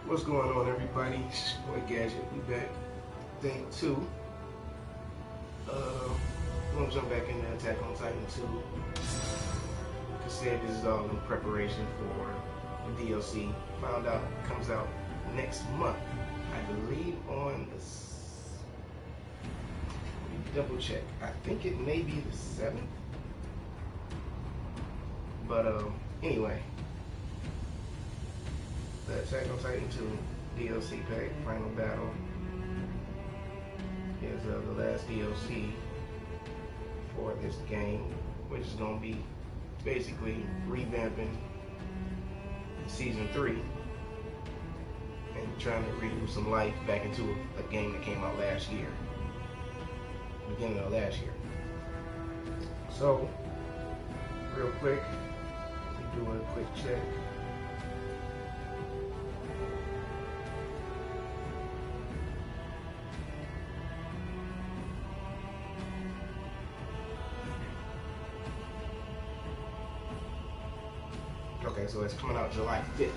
What's going on, everybody? It's your boy Gadget. We back. Day 2. We're gonna jump back into Attack on Titan 2. Like I said, this is all in preparation for the DLC. Found out it comes out next month. I believe on the... Let me double check. I think it may be the 7th. But anyway. The Attack on Titan 2 DLC pack, Final Battle, is the last DLC for this game, which is going to be basically revamping Season 3 and trying to breathe some life back into a game that came out last year, beginning of last year. So, real quick, do a quick check. Okay, so it's coming out July 5th,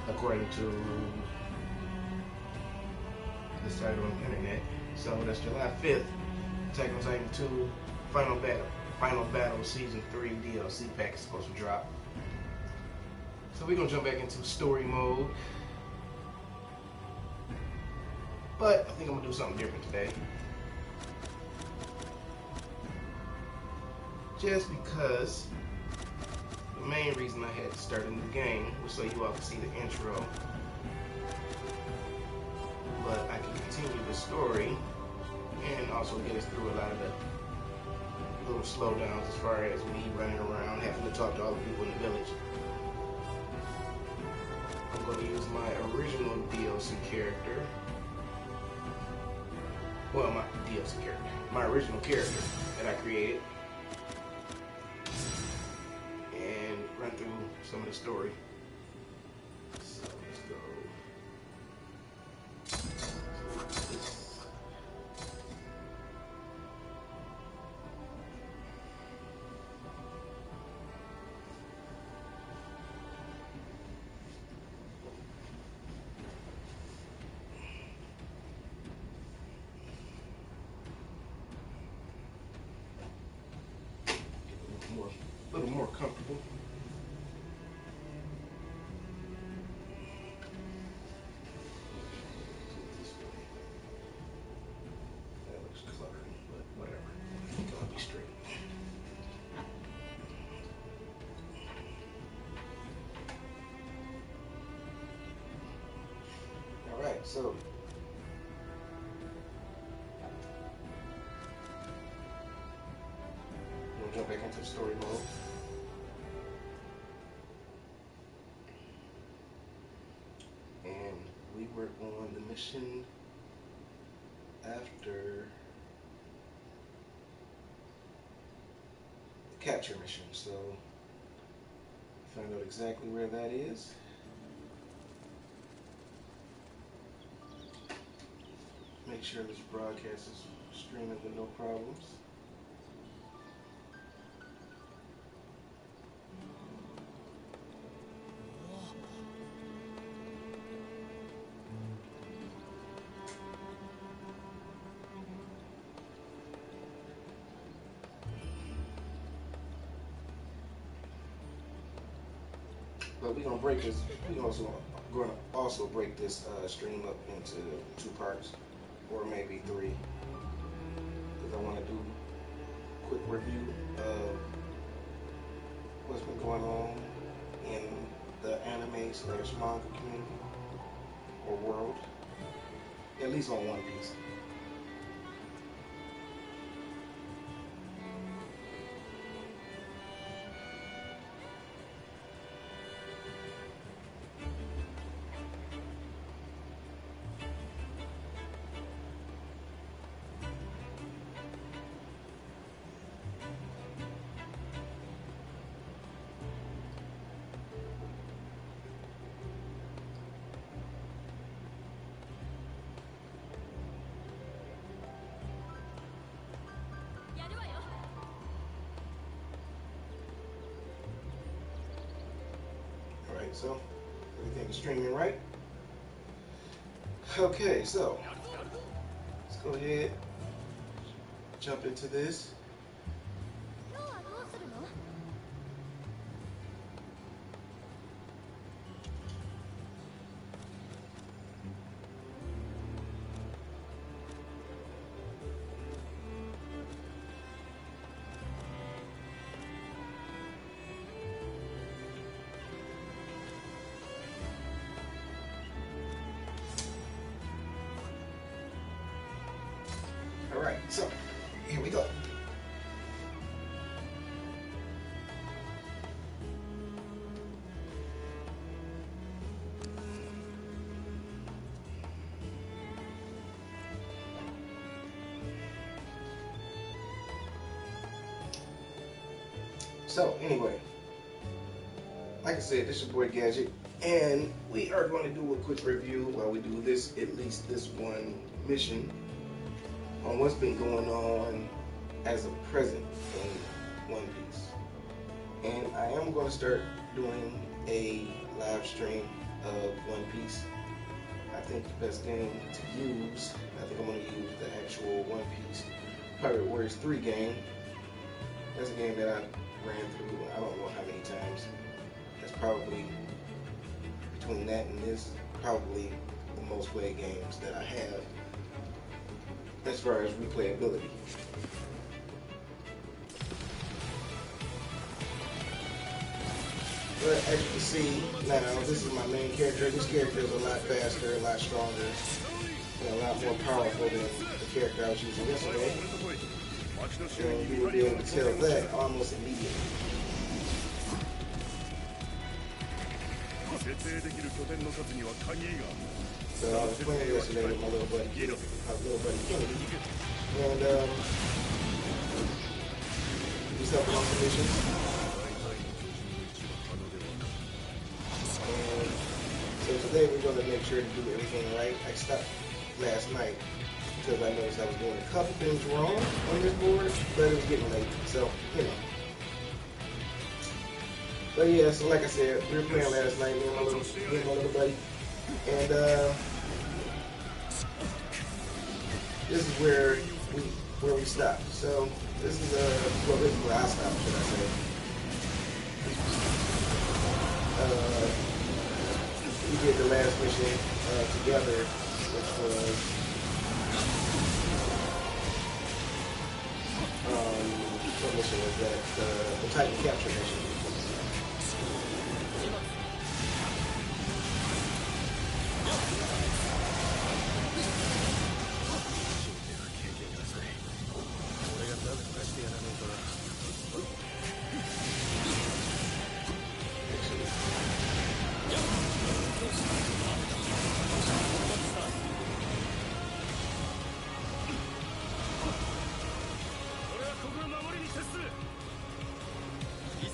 according to the site on the internet. So that's July 5th, Attack on Titan 2 Final Battle Season 3 DLC pack is supposed to drop. So we're going to jump back into story mode. But I think I'm going to do something different today. Just because the main reason I had to start a new game was so you all can see the intro. But I can continue the story and also get us through a lot of the little slowdowns as far as me running around having to talk to all the people in the village. I'm going to use my original DLC character. Well, my DLC character. My original character that I created. And run through some of the story. So let's go. A little more comfortable. That looks cluttered, but whatever. It's gonna be straight. Alright, so we'll jump back into story mode. And we were on the mission after the capture mission, so find out exactly where that is. Make sure this broadcast is streaming with no problems. But we're gonna break this. We're gonna also break this stream up into 2 parts, or maybe 3, because I want to do a quick review of what's been going on in the anime/manga community or world, at least on One Piece. So everything is streaming right. Okay, so let's go ahead, jump into this. All right, so here we go. So anyway, like I said, this is your boy Gadget, and we are going to do a quick review while we do this, at least this one mission, on what's been going on as a present in One Piece. And I am going to start doing a live stream of One Piece. I think the best game to use, I think I'm going to use the actual One Piece Pirate Warriors 3 game. That's a game that I ran through I don't know how many times. That's probably, between that and this, probably the most played games that I have as far as replayability. But as you can see now, this is my main character. This character is a lot faster, a lot stronger, and a lot more powerful than the character I was using yesterday. And you will be able to tell that almost immediately. So I was playing yesterday with my little buddy Kenny, and he was helping on some missions. And so today we're going to make sure to do everything right. I stopped last night because I noticed I was doing a couple things wrong on this board, but it was getting late, so, you know. But yeah, so like I said, we were playing last night, me and my little buddy, and this is where we stopped. So this is well, this is where I stopped, should I say. We did the last mission together, which was what mission was that? The Titan capture mission.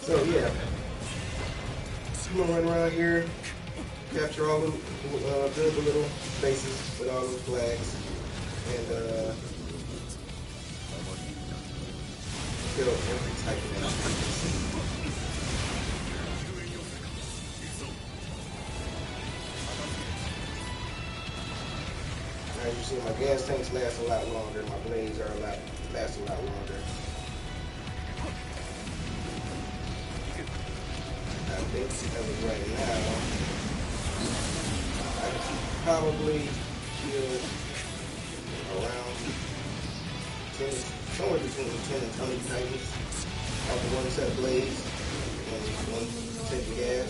So yeah, I'm gonna run around here, capture all the build the little bases with all those flags, and kill every type of enemy. As you see, my gas tanks last a lot longer. My blades last a lot longer. I think as of right now, I can probably kill around 10, somewhere between 10 and 20 titans off of one set of blades and one tank of gas.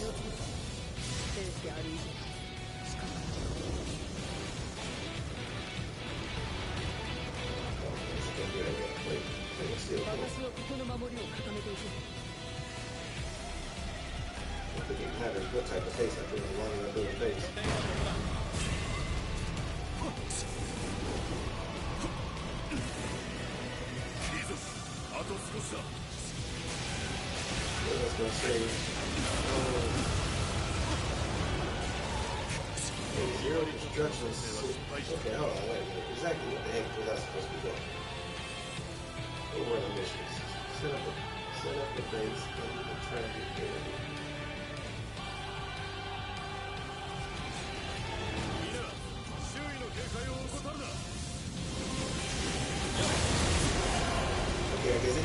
I think it matters what type of face I do, as long as I do a face. What I was going to say, zero instructions. Okay, hold on, wait a minute. Exactly what the heck was I supposed to be doing? What were the missions? Set up the base and the target area.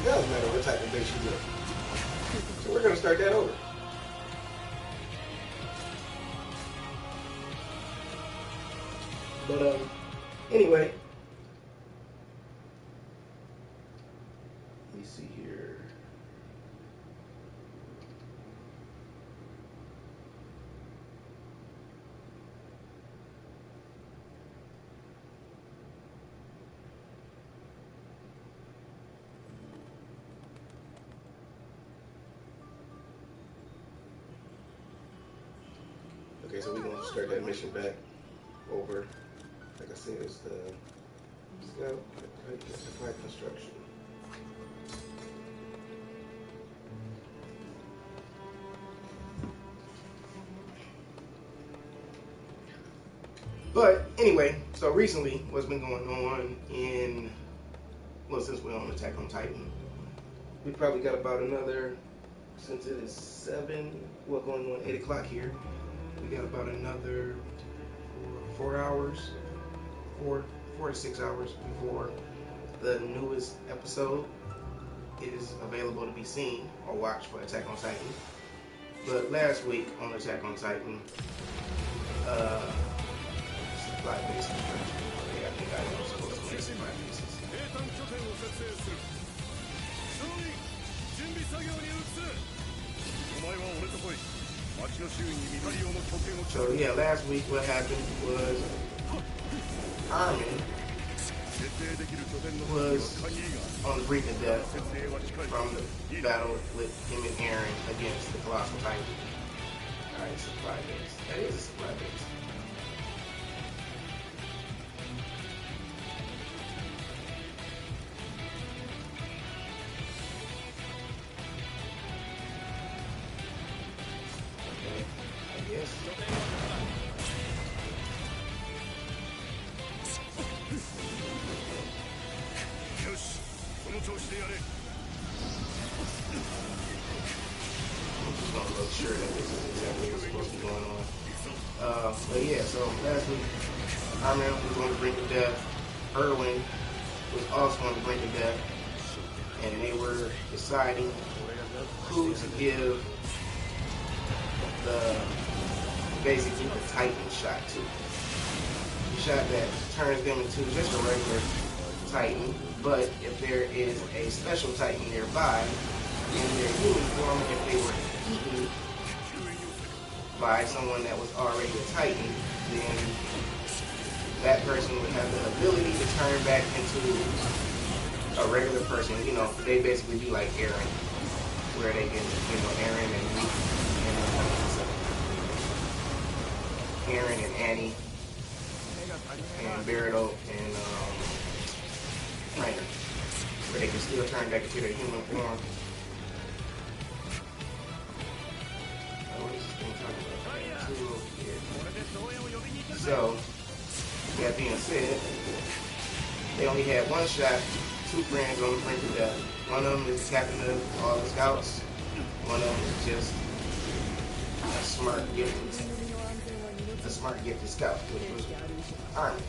does matter what type of base you get. So we're going to start that over. But anyway, let me see here. Okay, so we're going to start that mission back over. Like I said, it's the scout, flight construction. But anyway, so recently, what's been going on in, well, since we're on Attack on Titan, we probably got about another, since it is 7, well, going on 8 o'clock here, we got about another 4 hours, 4 to 6 hours before the newest episode is available to be seen or watched for Attack on Titan. But last week on Attack on Titan, supply base construction. Okay, I think I was supposed to make supply bases. So yeah, last week what happened was Armin was on the brink of death from the battle with him and Eren against the Colossal Titan. Alright, supply base. That is a supply base. Okay, I guess. Sure that this is exactly what's supposed to be going on. But yeah, so last week, Armin was on the brink of death. Erwin was also on the brink of death. And they were deciding who to give basically the Titan shot to. The shot that turns them into just a regular Titan, but if there is a special Titan nearby, in their human form, if they were eaten by someone that was already a Titan, then that person would have the ability to turn back into a regular person. You know, they basically be like Eren, where they can, you know, Eren and Reek and Eren and Annie and Beardo and Rainer, where they can still turn back into their human form. So, that being said, they only had one shot, 2 friends on the brink of death. One of them is the captain of all the scouts. One of them is just a smart gifted scout, which was Armin.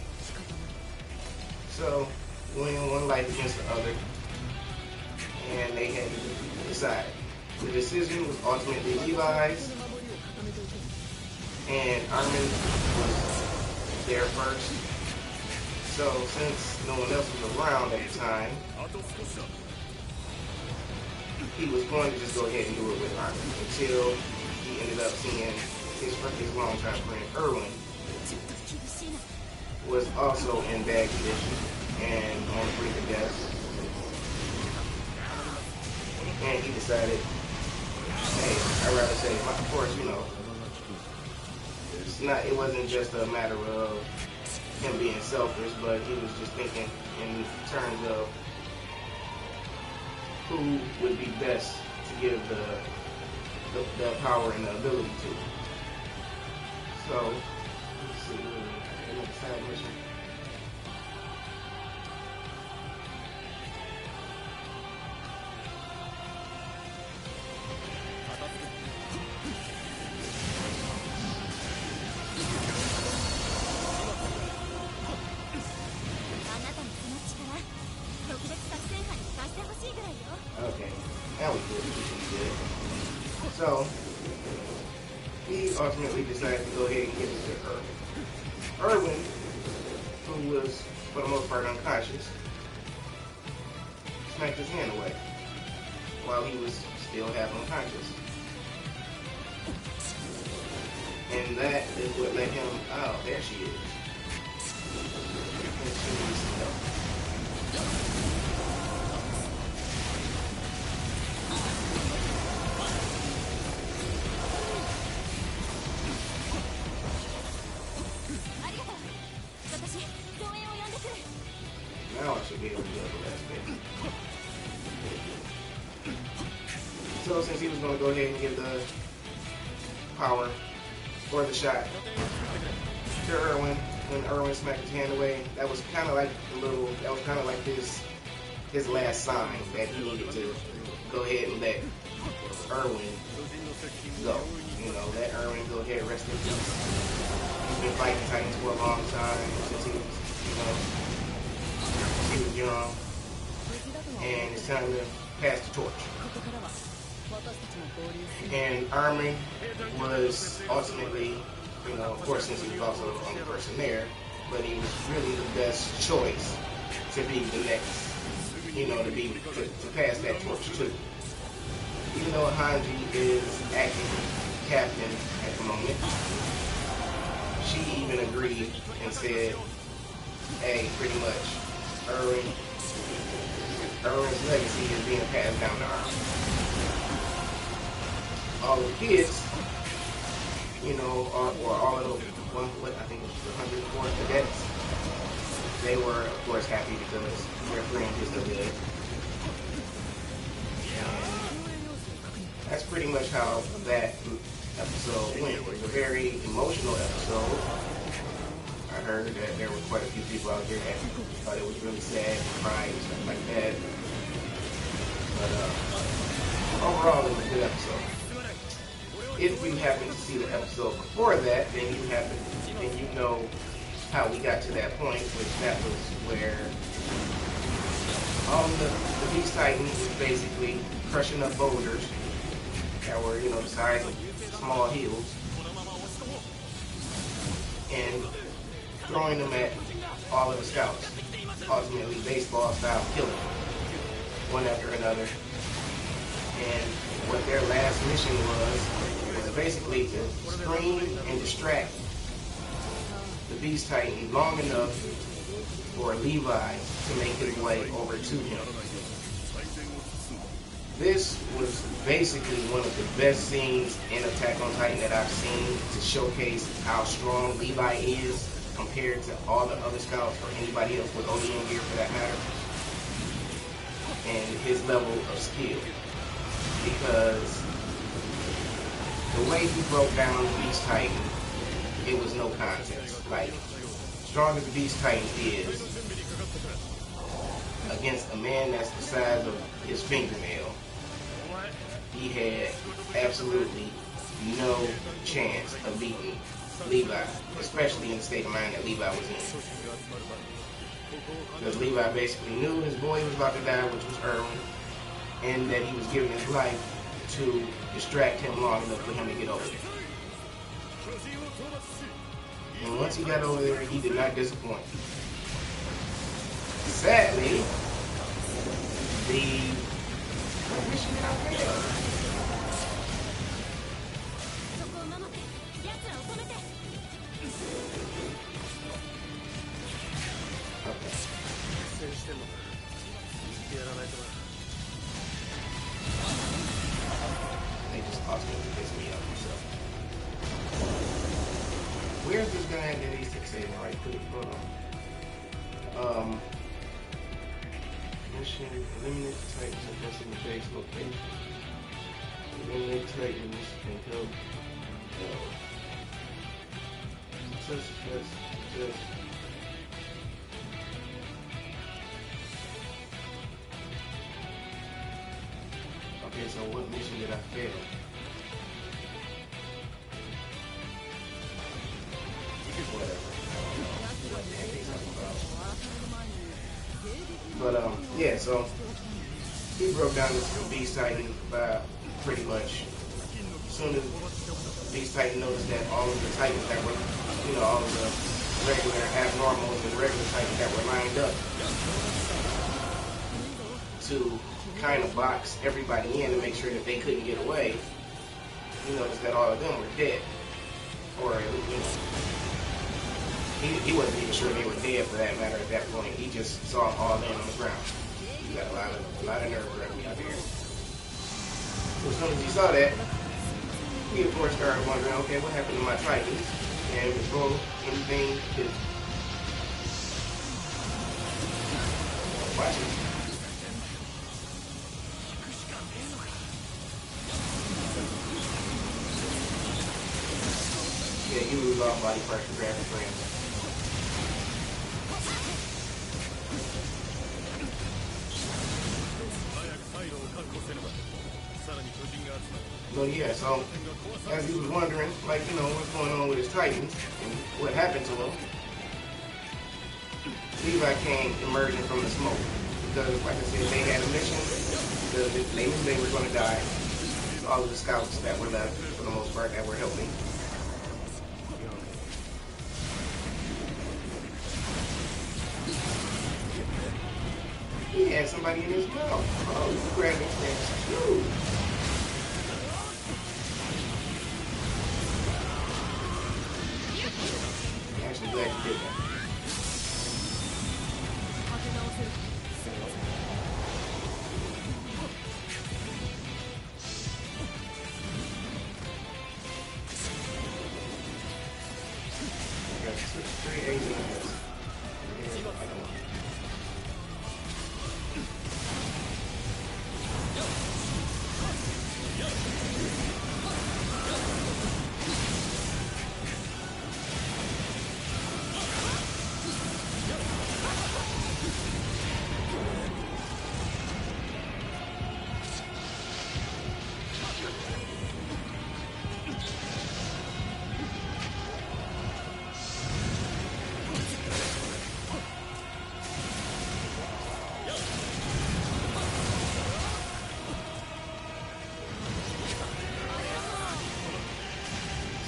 So, winning one life against the other, and they had to decide. The decision was ultimately Levi's, and Armin was there first. So since no one else was around at the time, he was going to just go ahead and do it with Armin until he ended up seeing his longtime friend Erwin was also in bad condition and on the brink of death. And he decided, hey, I'd rather say, of course, you know, it wasn't just a matter of him being selfish, but he was just thinking in terms of who would be best to give the power and the ability to. So, let's see, another side mission. Now we good. We good. So he ultimately decided to go ahead and give it to Irwin. Irwin, who was for the most part unconscious, smacked his hand away while he was still half unconscious. And that is what let him, oh, there she is. And she needs some help. Now I should be able to go to the last bit. So since he was going to go ahead and give the power or the shot to Irwin, when Irwin smacked his hand away, that was kind of like his last sign that he needed to go ahead and let Irwin go. You know, let Irwin go ahead and rest in peace. He's been fighting Titans for a long time since he was young, and it's time to pass the torch. And Irwin was ultimately, you know, of course, since he was also the only person there, but he was really the best choice to be the next, you know, to pass that torch to. Even though Hanji is acting captain at the moment, she even agreed and said, hey, pretty much, Irwin's legacy is being passed down to Irwin. All the kids, you know, or all of the, I think it was 104 cadets, they were, of course, happy because their friend is still dead. And that's pretty much how that episode went. It was a very emotional episode. I heard that there were quite a few people out there that thought it was really sad and cried and stuff like that. But overall, it was a good episode. If you happen to see the episode before that, then you know how we got to that point, which that was where the Beast Titan was basically crushing up boulders that were, you know, the size of small hills, and throwing them at all of the scouts, ultimately baseball style killing them, one after another. And what their last mission was basically to screen and distract the Beast Titan long enough for Levi to make his way over to him. This was basically one of the best scenes in Attack on Titan that I've seen to showcase how strong Levi is compared to all the other scouts or anybody else with ODM gear for that matter, and his level of skill. Because the way he broke down the Beast Titan, it was no contest. Like, strong as the Beast Titan is, against a man that's the size of his fingernail, he had absolutely no chance of beating Levi, especially in the state of mind that Levi was in. Because Levi basically knew his boy was about to die, which was Irwin, and that he was giving his life to distract him long enough for him to get over there. And once he got over there, he did not disappoint. Sadly, what mission did I fail? They just ultimately pissed me off myself. Where's this guy at that he's saying, right? Put it, hold on. Mission, eliminate the Titans and that's in the base location. Eliminate Titans and help. Just. Okay, so what mission did I fail? Whatever. I don't know what the heck he's talking about. But, yeah, so he broke down the Beast Titan by pretty much. As soon as Beast Titan noticed that all of the Titans that were, all of the regular abnormals and regular Titans that were lined up to kind of box everybody in to make sure that they couldn't get away, he noticed that all of them were dead. Or, he wasn't even sure they were dead for that matter at that point. He just saw them all laying on the ground. He got a lot of nerve wrecking out there. So as soon as he saw that, he of course started wondering, okay, what happened to my Titans? And before anything could watch it. Yeah, you lose all body parts to grab your friends. So yeah, so as he was wondering, like, what's going on with his Titans and what happened to him, Levi came emerging from the smoke. Because, like I said, they had a mission. They knew they were going to die. All of the scouts that were left, for the most part, that were helping. He had somebody in his mouth. Oh, you grabbed his next. I'm actually glad you did that.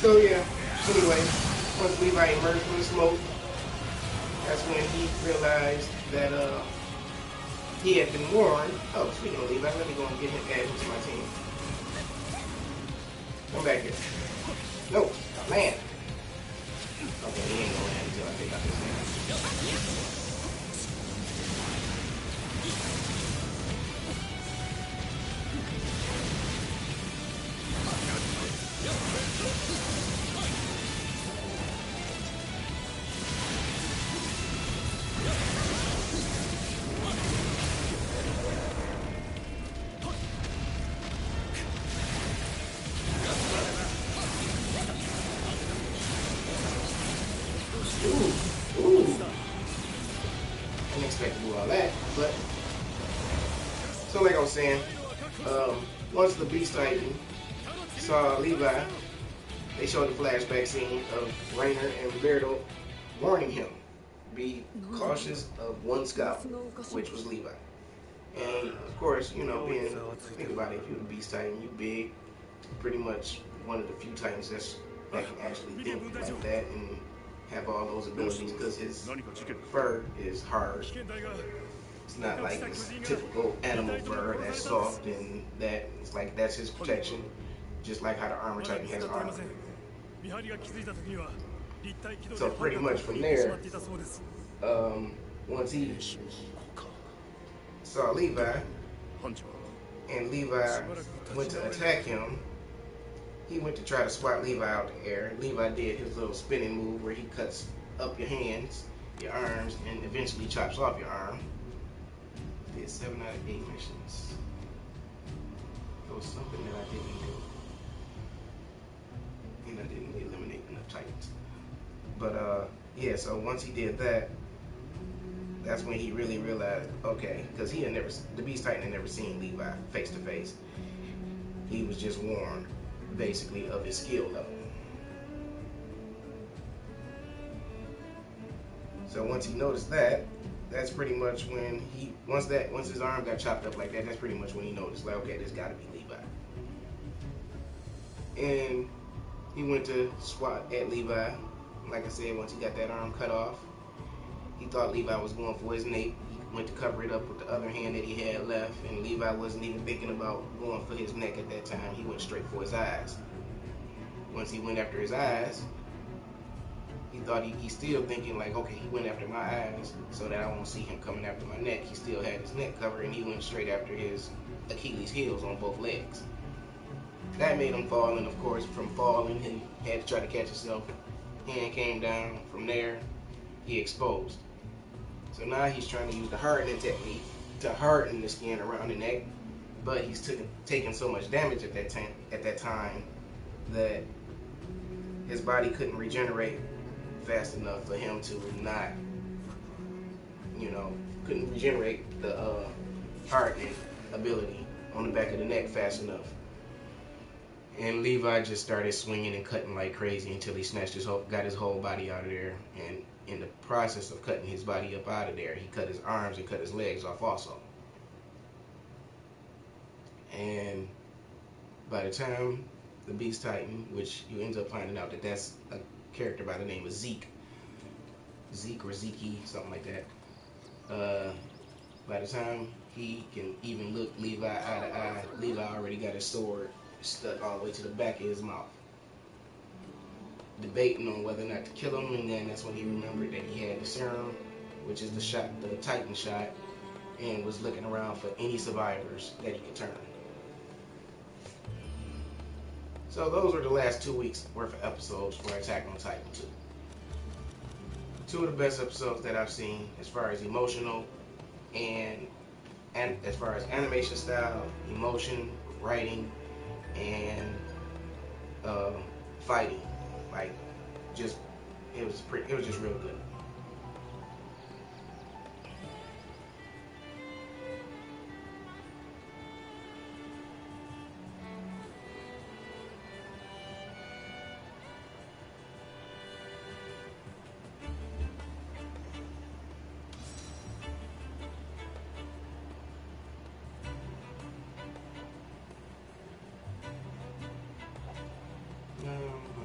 So yeah, anyway, once Levi emerged from the smoke, that's when he realized that he had been warned. Oh, speaking of Levi, let me go and get him, add him to my team. Come back here. No, land. Okay, he ain't gonna land until I take out this man. So like I was saying, once the Beast Titan saw Levi, they showed the flashback scene of Rainer and Roberto warning him, be cautious of one scout, which was Levi. And of course, think about it, if you're the Beast Titan, you big, pretty much one of the few Titans that can actually think like that and have all those abilities, because his fur is hard. It's not like this typical animal fur that's soft and that it's like that's his protection, just like how the armor Titan has armor. So pretty much from there, once he saw Levi and Levi went to attack him, he went to try to swat Levi out the air. Levi did his little spinning move where he cuts up your hands, your arms, and eventually chops off your arm. Did 7 out of 8 missions. There was something that I didn't do. And I didn't eliminate enough Titans. But yeah, so once he did that, that's when he really realized, okay, because the Beast Titan had never seen Levi face to face. He was just warned, basically, of his skill level. So once he noticed that, that's pretty much when once his arm got chopped up like that, that's pretty much when he noticed, like, okay, this gotta be Levi. And he went to swat at Levi. Like I said, once he got that arm cut off, he thought Levi was going for his nape. He went to cover it up with the other hand that he had left, and Levi wasn't even thinking about going for his neck at that time. He went straight for his eyes. Once he went after his eyes, he thought he's still thinking like, okay, he went after my eyes so that I won't see him coming after my neck. He still had his neck covered, and he went straight after his Achilles heels on both legs. That made him fall, and of course, from falling, he had to try to catch himself. Hand came down. From there, he exposed. So now he's trying to use the hardening technique to harden the skin around the neck, but he's taken so much damage at that time that his body couldn't regenerate fast enough for him to not, couldn't regenerate the hardening ability on the back of the neck fast enough. And Levi just started swinging and cutting like crazy until he got his whole body out of there. And in the process of cutting his body up out of there, he cut his arms and cut his legs off also. And by the time the Beast Titan, which you end up finding out that that's a character by the name of Zeke or Zeke, something like that. By the time he can even look Levi eye to eye, Levi already got his sword stuck all the way to the back of his mouth, debating on whether or not to kill him. And then that's when he remembered that he had the serum, which is the Titan shot, and was looking around for any survivors that he could turn. So those were the last 2 weeks worth of episodes for Attack on Titan 2. Two of the best episodes that I've seen as far as emotional and as far as animation style, emotion, writing, and fighting. Like, it was just real good.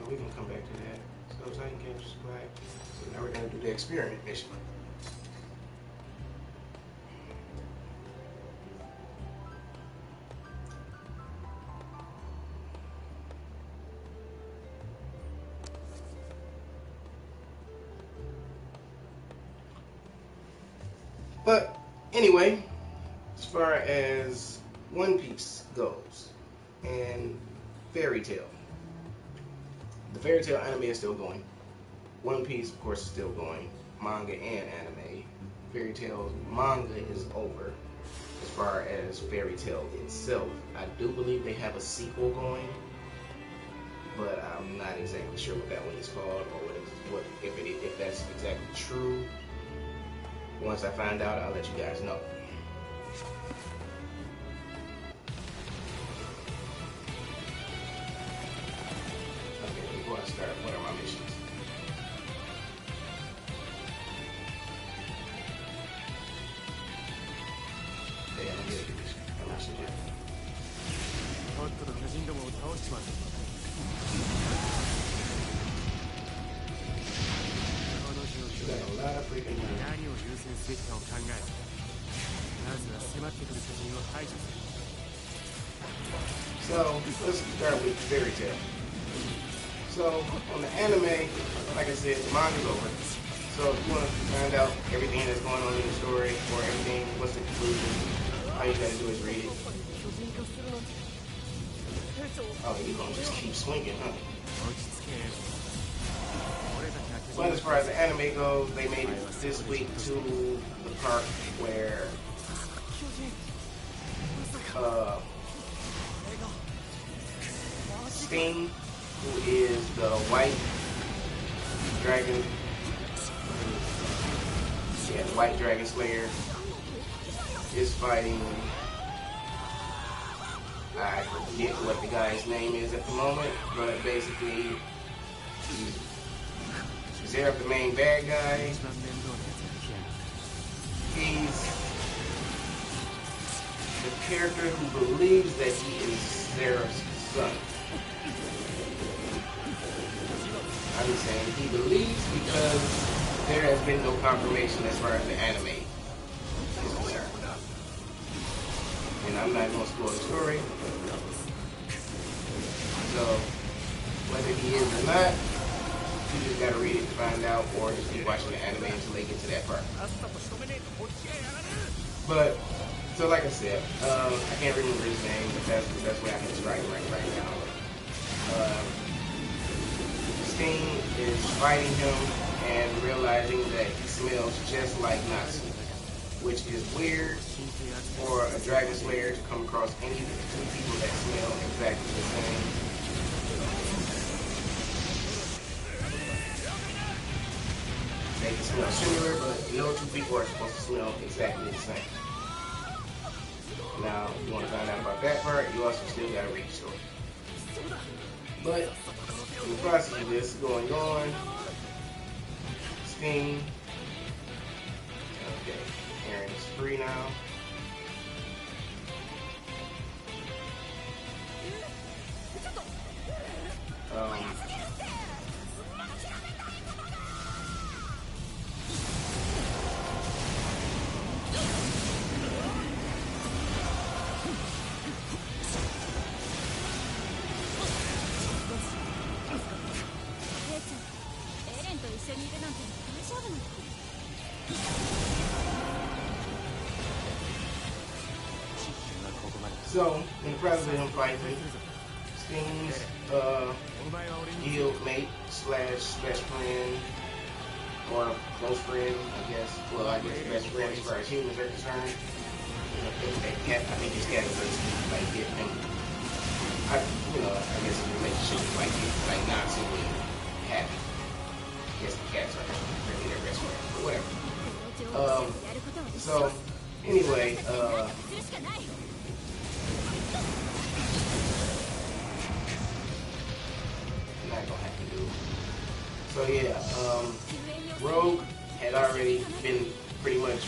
We're going to come back to that. So Titan captures Black. So now we're going to do the experiment mission. But anyway, as far as One Piece goes and Fairy Tail, the Fairy Tail anime is still going. One Piece, of course, is still going. Manga and anime. Fairy Tail manga is over. As far as Fairy Tail itself, I do believe they have a sequel going, but I'm not exactly sure what that one is called or if that's exactly true. Once I find out, I'll let you guys know. Start. What are my missions? They haven't made a mission. I'm not sure yet. You got a lot of freaking money. So let's start with Fairy Tail. So, on the anime, like I said, the manga's over. So, if you want to find out everything that's going on in the story, or everything, what's the conclusion, all you gotta do is read it. Oh, you're gonna just keep swinging, huh? But as far as the anime goes, they made it this week to the part where Sting, who is the white dragon, the white dragon slayer, is fighting, I forget what the guy's name is at the moment, but basically he's there, the main bad guy, He's the character who believes that he is Zera's son. I'm saying he believes because there has been no confirmation as far as the anime is concerned. And I'm not going to spoil the story. So, whether he is or not, you just gotta read it to find out, or just keep watching the anime until they get to that part. But, so like I said, I can't remember his name, but that's the best way I can describe him right now. Sting is fighting him and realizing that he smells just like Natsu, which is weird for a Dragon Slayer to come across any two people that smell exactly the same. They can smell similar, but no two people are supposed to smell exactly the same. Now, if you want to find out about that part, you also still got to read the story. But in the process of this going on, Sting, okay, Aaron is free now. So, in the process of him fighting, Sting's guild mate / best friend, or close friend, I guess. Well, I guess best friend as far as humans are concerned. I think his cat is like get him. I guess the relationship is like not so happy. I guess the cats are really their best friend, but whatever. So anyway, not gonna have to do. So yeah, Rogue had already been pretty much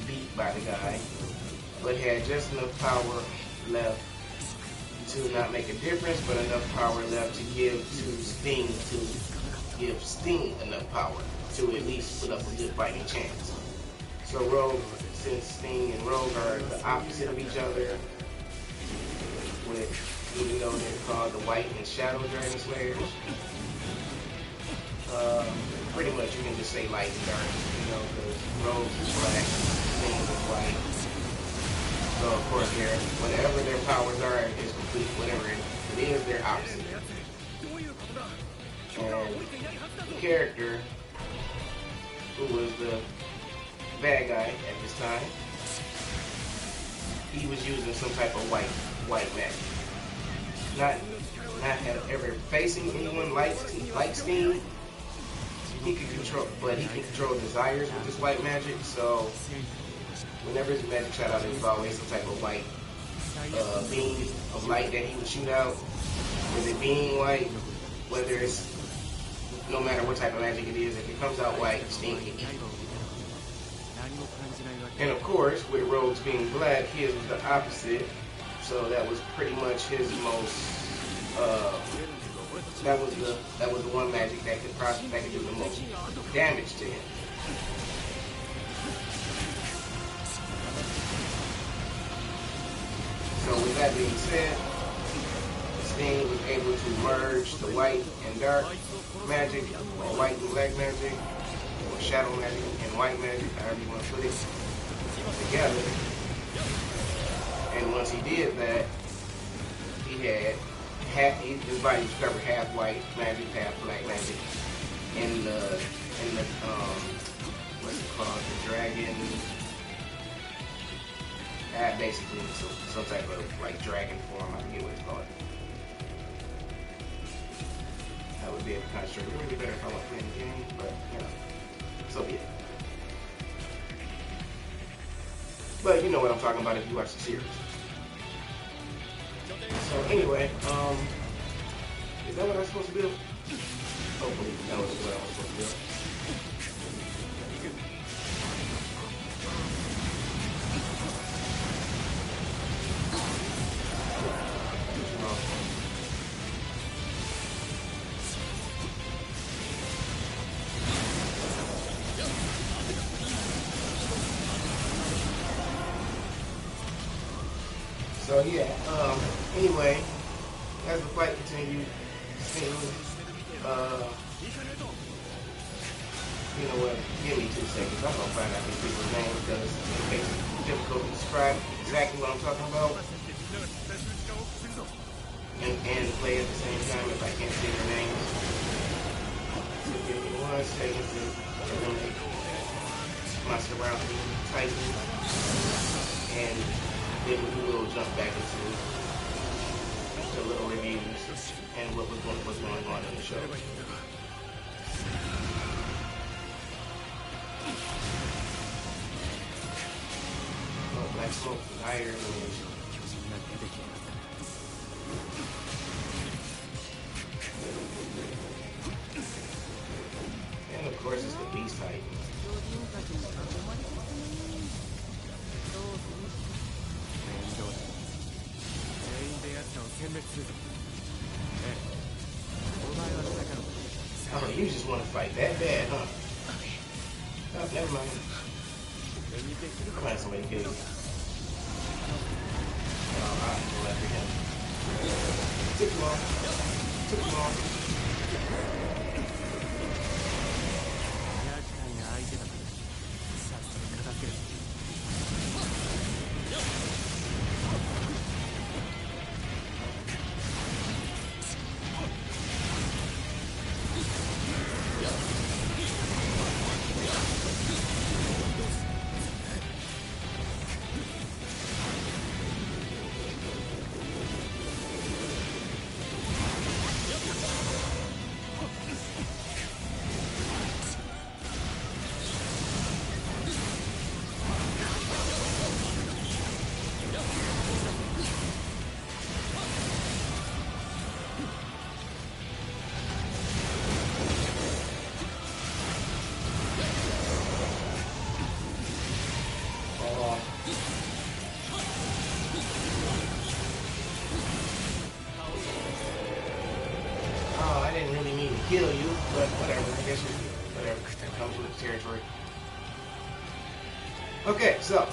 beat by the guy, but had just enough power left to not make a difference, but enough power left to give Sting enough power to at least put up a good fighting chance. So Rogue, since Sting and Rogue are the opposite of each other, even though they're called the White and Shadow Dragon Slayers, pretty much you can just say light and dark, because Rogue is black, Sting is white. So of course, whatever their powers are is complete. Whatever it is, they're opposite. And the character who was the bad guy at this time, he was using some type of white magic. Not ever facing anyone like Sting. He can control desires with this white magic. So whenever his magic shot out, there was always some type of white beam of light that he would shoot out. With it being white, whether it's no matter what type of magic it is, if it comes out white, Sting can eat it. And of course, with Rogue's being black, his was the opposite. So that was pretty much his most. That was the one magic that could do the most damage to him. So with that being said, Sting was able to merge the white and dark magic, or white and black magic, or shadow magic and white magic, however you want to put it, together. And once he did that, he had his body was covered half white magic, half black magic. In the what's it called? The dragon. Basically some type of like dragon form. I forget what it's called. I would be able to concentrate. It would be better if I wasn't playing the game, but so be it. But you know what I'm talking about if you watch the series. So anyway, is that what I'm supposed to do? Hopefully that was what I was supposed to do. So yeah, anyway, as the fight continued, you know what, give me 2 seconds. I'm gonna find out these people's names because it makes it difficult to describe exactly what I'm talking about and play at the same time if I can't see their names. So give me 1 second to eliminate my surrounding Titan, and then we will jump back into the little reviews and what's going on in the show. Oh, black smoke, higher illumination. And of course, it's the Beast Titan. Oh, you just want to fight that bad, huh? Oh, never mind. Come on, somebody kill you. Oh, I'll go after him. Took him off. Took him off. Kill you, but whatever. I guess whatever. That comes with the territory. Okay, so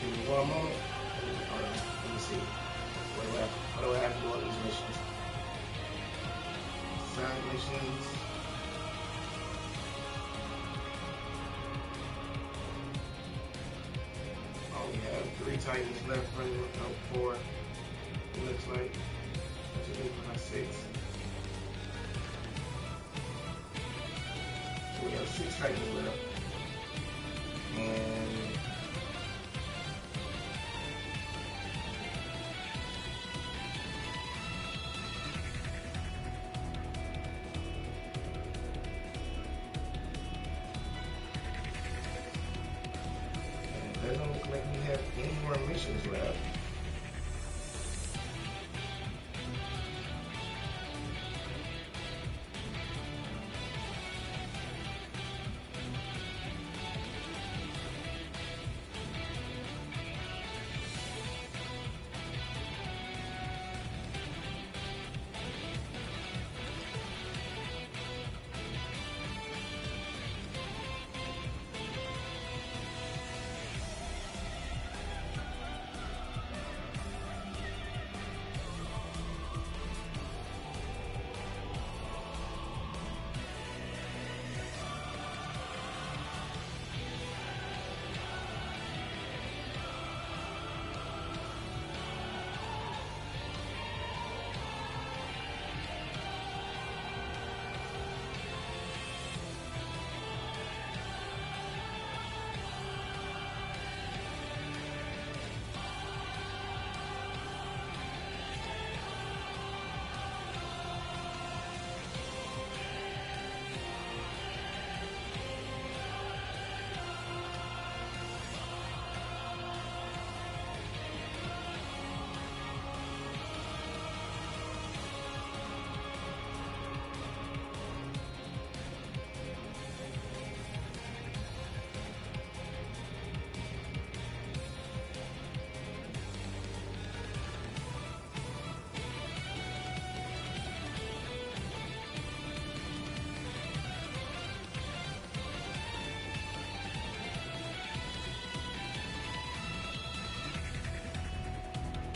give me 1 moment. Let me see. What do I have to do on these missions? Side missions. Oh, we have 3 Titans left. Running up 4. It looks like I should be my 6. So we have 6 Titans left. And it doesn't look like we have any more missions left.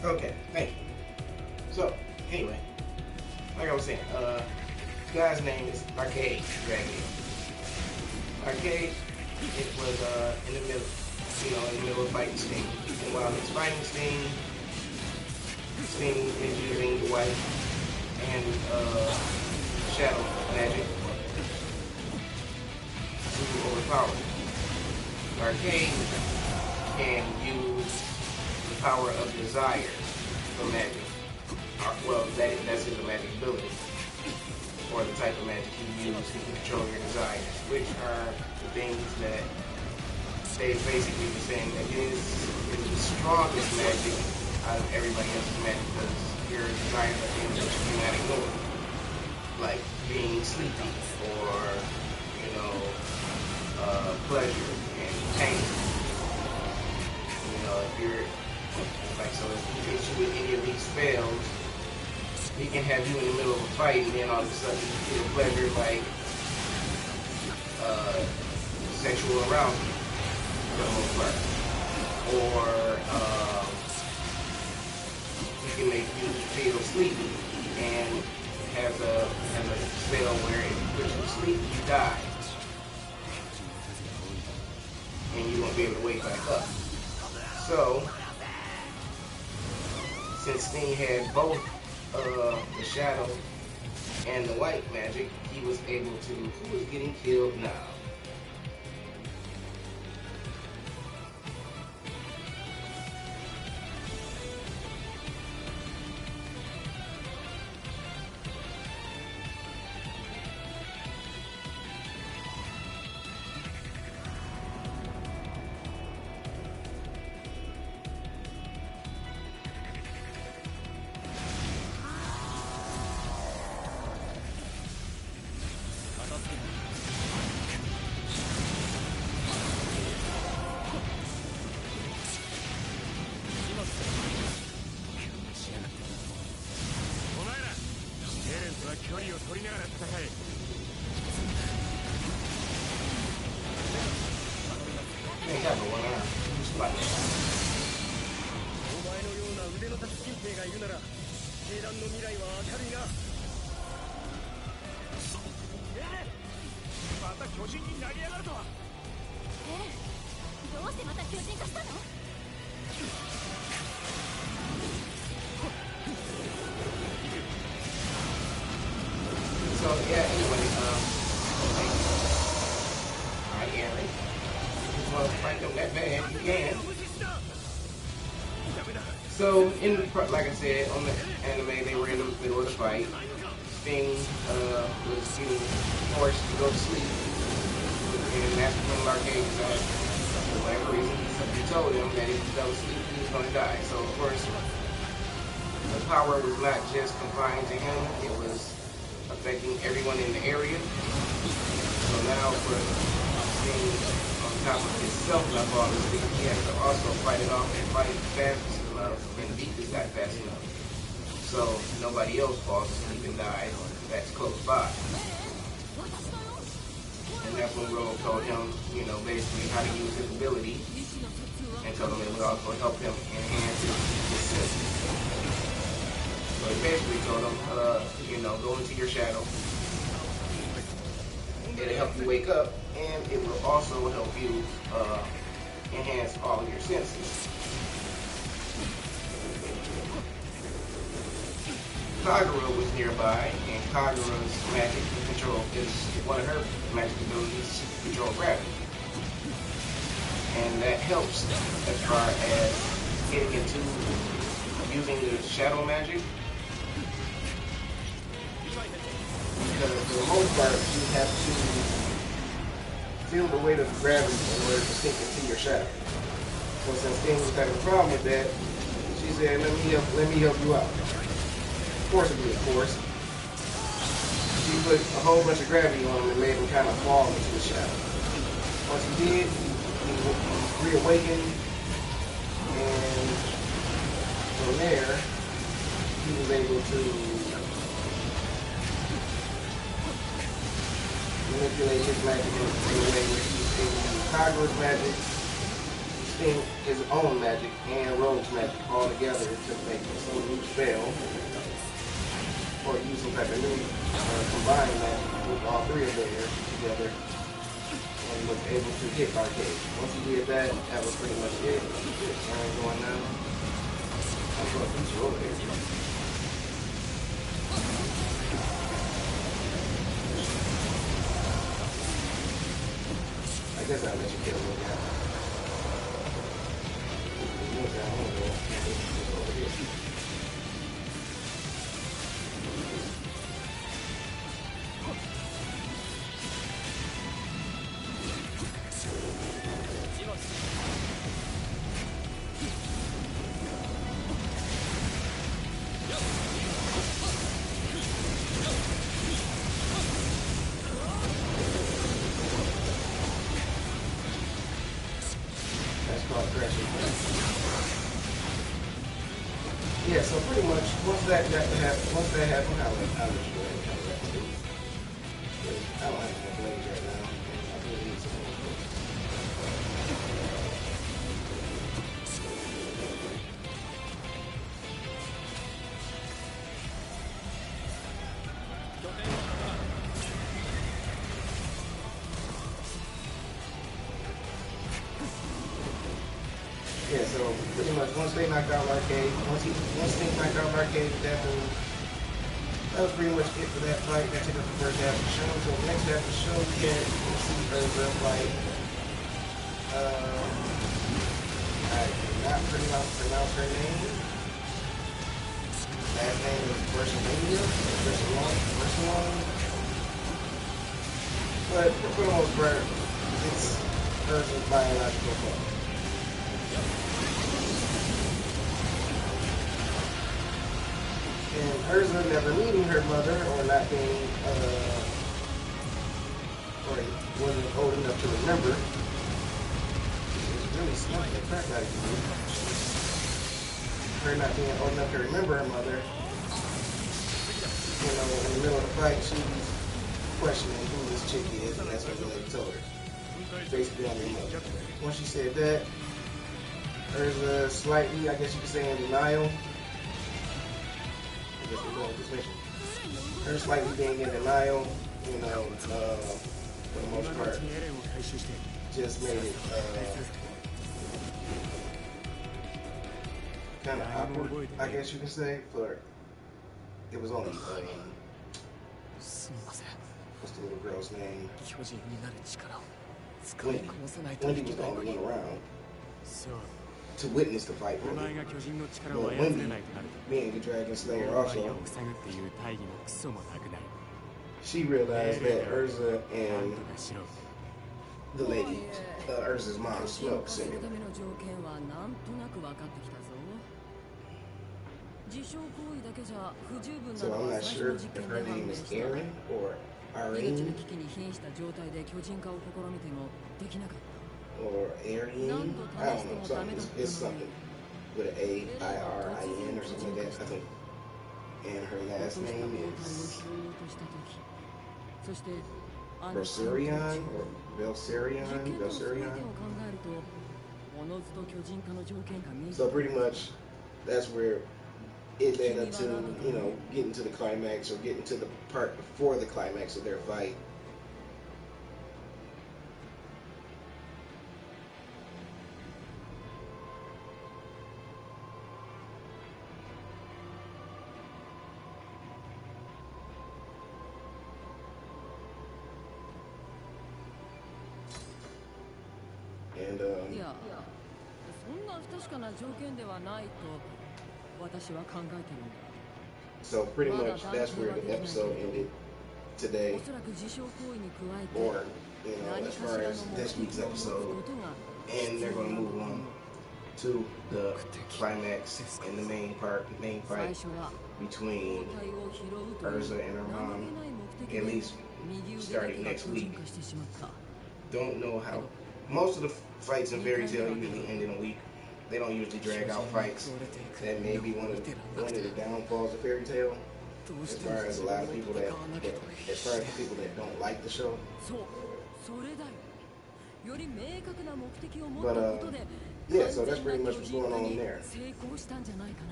Okay, thank you. So, anyway, like I was saying, the guy's name is Arcade Dragon. Arcade, it was in the middle, in the middle of fighting Sting. And while he's fighting Sting, Sting is using the white and shadow magic to overpower him. Arcade can use the power of desire for magic. Well, that's his magic ability, or the type of magic he uses. He can control your desires, which are the things that they basically were saying that is the strongest magic out of everybody else's magic, because your desires are things that you cannot ignore, like being sleepy or pleasure and pain. If you're like, so if he hits you with any of these spells, he can have you in the middle of a fight, and then all of a sudden you feel pleasure, like sexual arousal for the most part, or he can make you feel sleepy and has a spell where if you put you to sleep, you die, and you won't be able to wake back up. So, since Sting had both the shadow and the white magic, he was able to. Who is getting killed now? So yeah, anyway, alright, Aaron. If you want to fight them that bad, you can. So, like I said, on the anime, they were in the middle of the fight. Sting was getting forced to go to sleep, and that's when Arcade decided, for whatever reason, he told him that if he fell asleep, he was going to die. So, of course, the power was not just confined to him; it was affecting everyone in the area. So now, for Sting on top of his self-love, obviously, he has to also fight it off and fight fast enough and beat this guy fast enough, so nobody else falls asleep and dies that's close by. And that's when Rome told him, basically how to use his ability, and told him it would also help him enhance his senses. So he basically told him, go into your shadow. It'll help you wake up, and it will also help you enhance all of your senses. Kagura was nearby, and Kagura's magic control is one of her magic abilities to control gravity. And that helps as far as getting into using the shadow magic. Because for the most part, you have to feel the weight of gravity in order to sink into your shadow. So since Sting was having a problem with that, she said, let me help you out. Forcibly, of course. She put a whole bunch of gravity on him and made him kind of fall into the shadow. Once he did, he reawakened, and from there, he was able to manipulate his magic in a way where he was able to use Kagura's magic, thing his own magic and Rogue's magic all together to make some new spell or use some type of new combined magic with all three of theirs together and was able to hit Arcade. Once he did that, that was pretty much it. I'm going now. I'm going to beat you over there. I guess I'll let you kill me now. Over here. Yeah, so pretty much once that happened, I'll let you go ahead and cover that too. I don't have enough blades right now. I really need some more. Yeah, so pretty much once they knocked out Arcade, once they knocked out Arcade, that was pretty much it for that fight. That took up the first half of the show. So next half of the show, we get to see Urza fight. I cannot pronounce her name. Last name is Versailles. But for the most part, it's Urza's biological father. And Urza never meeting her mother or not being, or wasn't old enough to remember. It's really snuffing the crap out of you. Her not being old enough to remember her mother, you know, in the middle of the fight, she's questioning who this chick is, and that's what the lady told her. Basically on your mother. Once she said that, Urza slightly, I guess you could say, in denial. Her slightly being in denial, you know, for the most part, just made it kind of awkward, I guess you can say, for it was only, what's the little girl's name? Wendy was the only one around to witness the fight. But Wendy, being the Dragon Slayer also, she realized that Urza and the lady, Urza's mom, smoked similar. So I'm not sure if her name is Erin or Irene or Ariane. I don't know. Something. It's something with an A-I-R-I-N or something like that, I think. And her last name is Belserion or Belserion. So pretty much that's where it led up to, you know, getting to the climax or getting to the part before the climax of their fight. And so pretty much that's where the episode ended today, or you know, as far as this week's episode, and they're going to move on to the climax and the main fight between Urza and her mom, at least starting next week. Don't know how. Most of the fights in Fairy Tail usually end in a week. They don't usually drag out fights. That may be one of the downfalls of Fairy Tail, as far as a lot of people that don't like the show. But yeah, so that's pretty much what's going on there.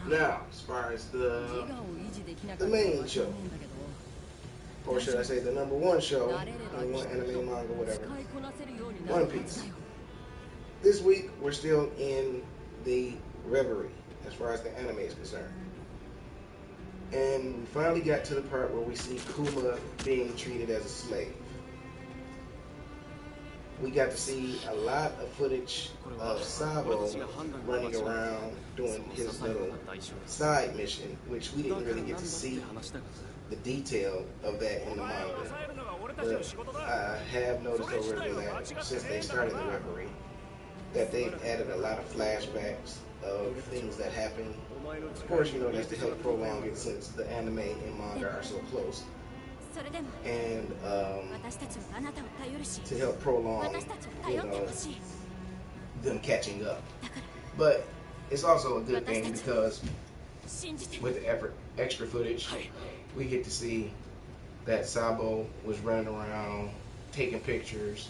Now, as far as the main show, or should I say the number one show, number one anime, manga, whatever, One Piece. This week, we're still in the reverie as far as the anime is concerned. And we finally got to the part where we see Kuma being treated as a slave. We got to see a lot of footage of Sabo running around doing his little side mission, which we didn't really get to see the detail of that in the manga. But I have noticed over that since they started the reverie, that they've added a lot of flashbacks of things that happened. Of course, you know, that's to help prolong it since the anime and manga are so close. And to help prolong, you know, them catching up. But it's also a good thing because with the extra footage, we get to see that Sabo was running around, taking pictures,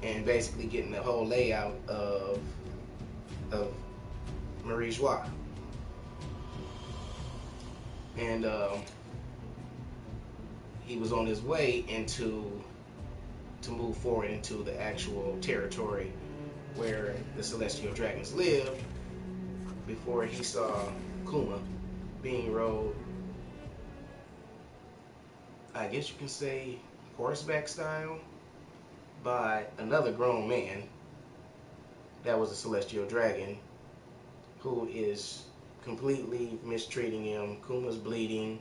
and basically getting the whole layout of Marie Joie. And he was on his way to move forward into the actual territory where the Celestial Dragons lived before he saw Kuma being rode, I guess you can say horseback style, by another grown man that was a Celestial Dragon who is completely mistreating him. Kuma's bleeding.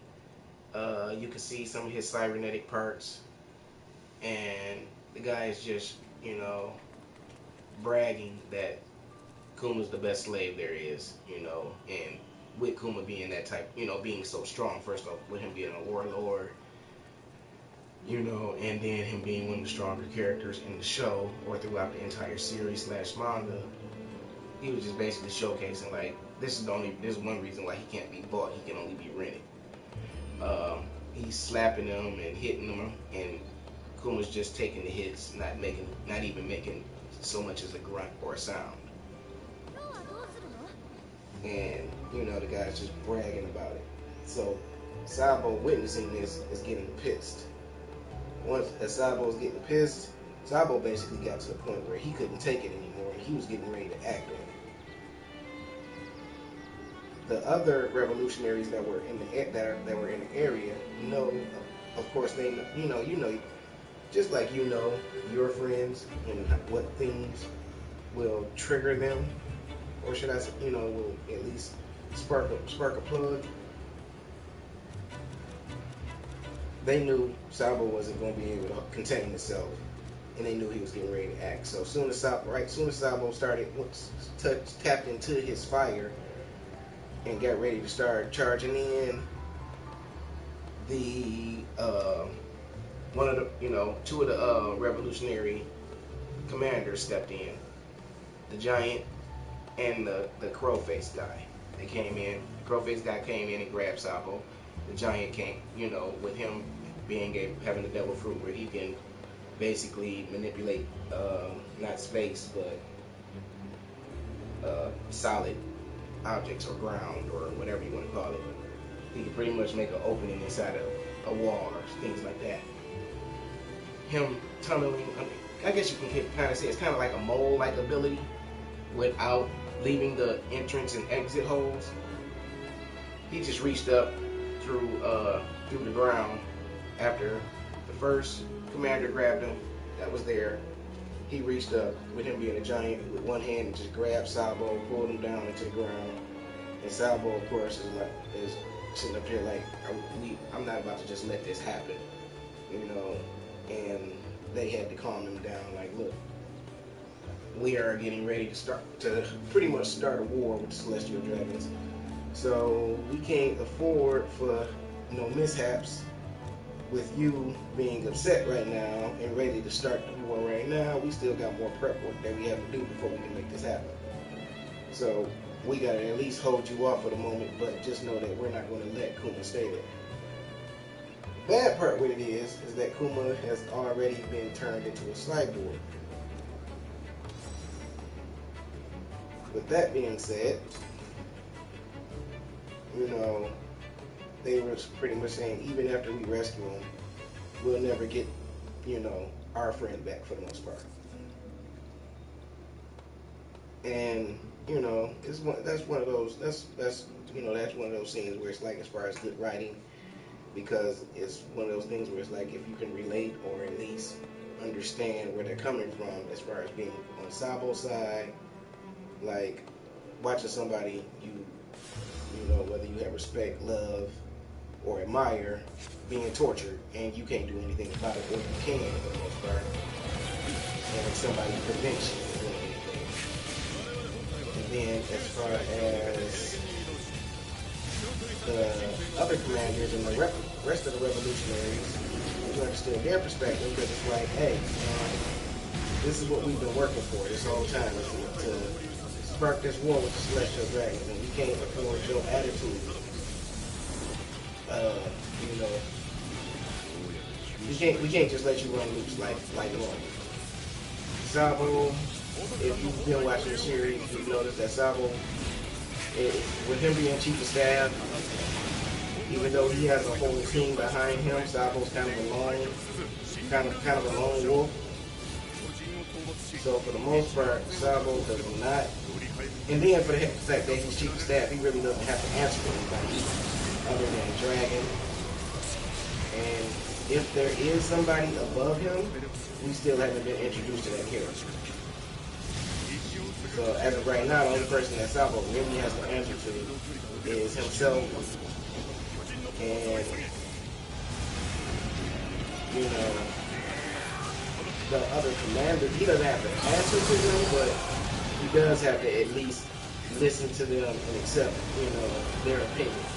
You can see some of his cybernetic parts, and the guy is just, you know, bragging that Kuma's the best slave there is, you know, and with Kuma being that type, you know, being so strong, first off, with him being a warlord, you know, and then him being one of the stronger characters in the show or throughout the entire series / manga, he was just basically showcasing, like, this is one reason why he can't be bought, he can only be rented. He's slapping them and hitting them, and Kuma's just taking the hits, not even making so much as a grunt or a sound. And, you know, the guy's just bragging about it. So Sabo, witnessing this, is getting pissed. Once Sabo's getting pissed, Sabo basically got to the point where he couldn't take it anymore, and he was getting ready to act on it. The other revolutionaries that were in the area know, of course, they you know, just like you know your friends and what things will trigger them, or should I say, you know, will at least spark a plug. They knew Sabo wasn't going to be able to contain himself, and they knew he was getting ready to act. So soon as Sabo started tapped into his fire and got ready to start charging in, two of the revolutionary commanders stepped in, the giant and the crow-faced guy. They came in. The crow-faced guy came in and grabbed Sabo. The giant came, you know, with him having the devil fruit where he can basically manipulate not space but solid objects or ground or whatever you want to call it. He can pretty much make an opening inside of a wall or things like that. Him tunneling, I guess you can kind of say it's kind of like a mole-like ability without leaving the entrance and exit holes. He just reached up through the ground after the first commander grabbed him that was there. He reached up, with him being a giant, with one hand and just grabbed Sabo, pulled him down into the ground. And Sabo, of course, is sitting up here like, I'm not about to just let this happen, you know. And they had to calm him down, like, look, we are getting ready to pretty much start a war with the Celestial Dragons. So we can't afford for mishaps with you being upset right now and ready to start the war right now. We still got more prep work that we have to do before we can make this happen. So we got to at least hold you off for the moment, but just know that we're not going to let Kuma stay there. The bad part with it is that Kuma has already been turned into a cyborg. with that being said, you know, they were pretty much saying even after we rescue him, we'll never get, you know, our friend back for the most part. And you know, that's one of those scenes where it's like, as far as good writing, because it's one of those things where it's like, if you can relate or at least understand where they're coming from as far as being on Sabo's side, like watching somebody you know, whether you have respect, love, or admire, being tortured, and you can't do anything about it, or you can for the most part, and somebody prevents you from doing anything. And then as far as the other commanders and the rest of the revolutionaries, you understand their perspective, because it's like, hey, this is what we've been working for this whole time, to spark this war with the celestial dragons, and we can't afford your attitude. You know, we can't just let you run loose like normal. Sabo, if you've been watching the series, you've noticed that Sabo, with him being chief of staff, even though he has a whole team behind him, Sabo's kind of a lone wolf. So for the most part, Sabo does not. And then for the fact that he's chief of staff, he really doesn't have to answer to anybody other than Dragon. And if there is somebody above him, we still haven't been introduced to that character. So as of right now, the only person that Sabo really has to answer to is himself. And you know, the other commanders, he doesn't have to answer to them, but he does have to at least listen to them and accept, you know, their opinions.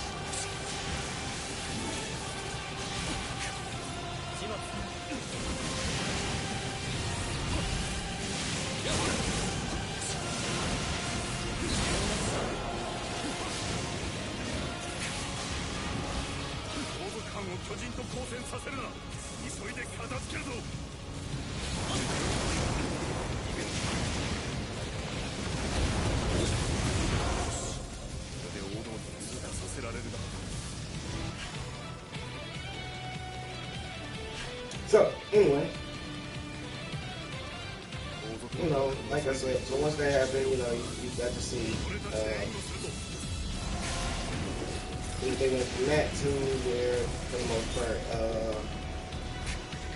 So, anyway, you know, like I said, so once that happened, you know, you got to see, they went from that to where, for the most part, I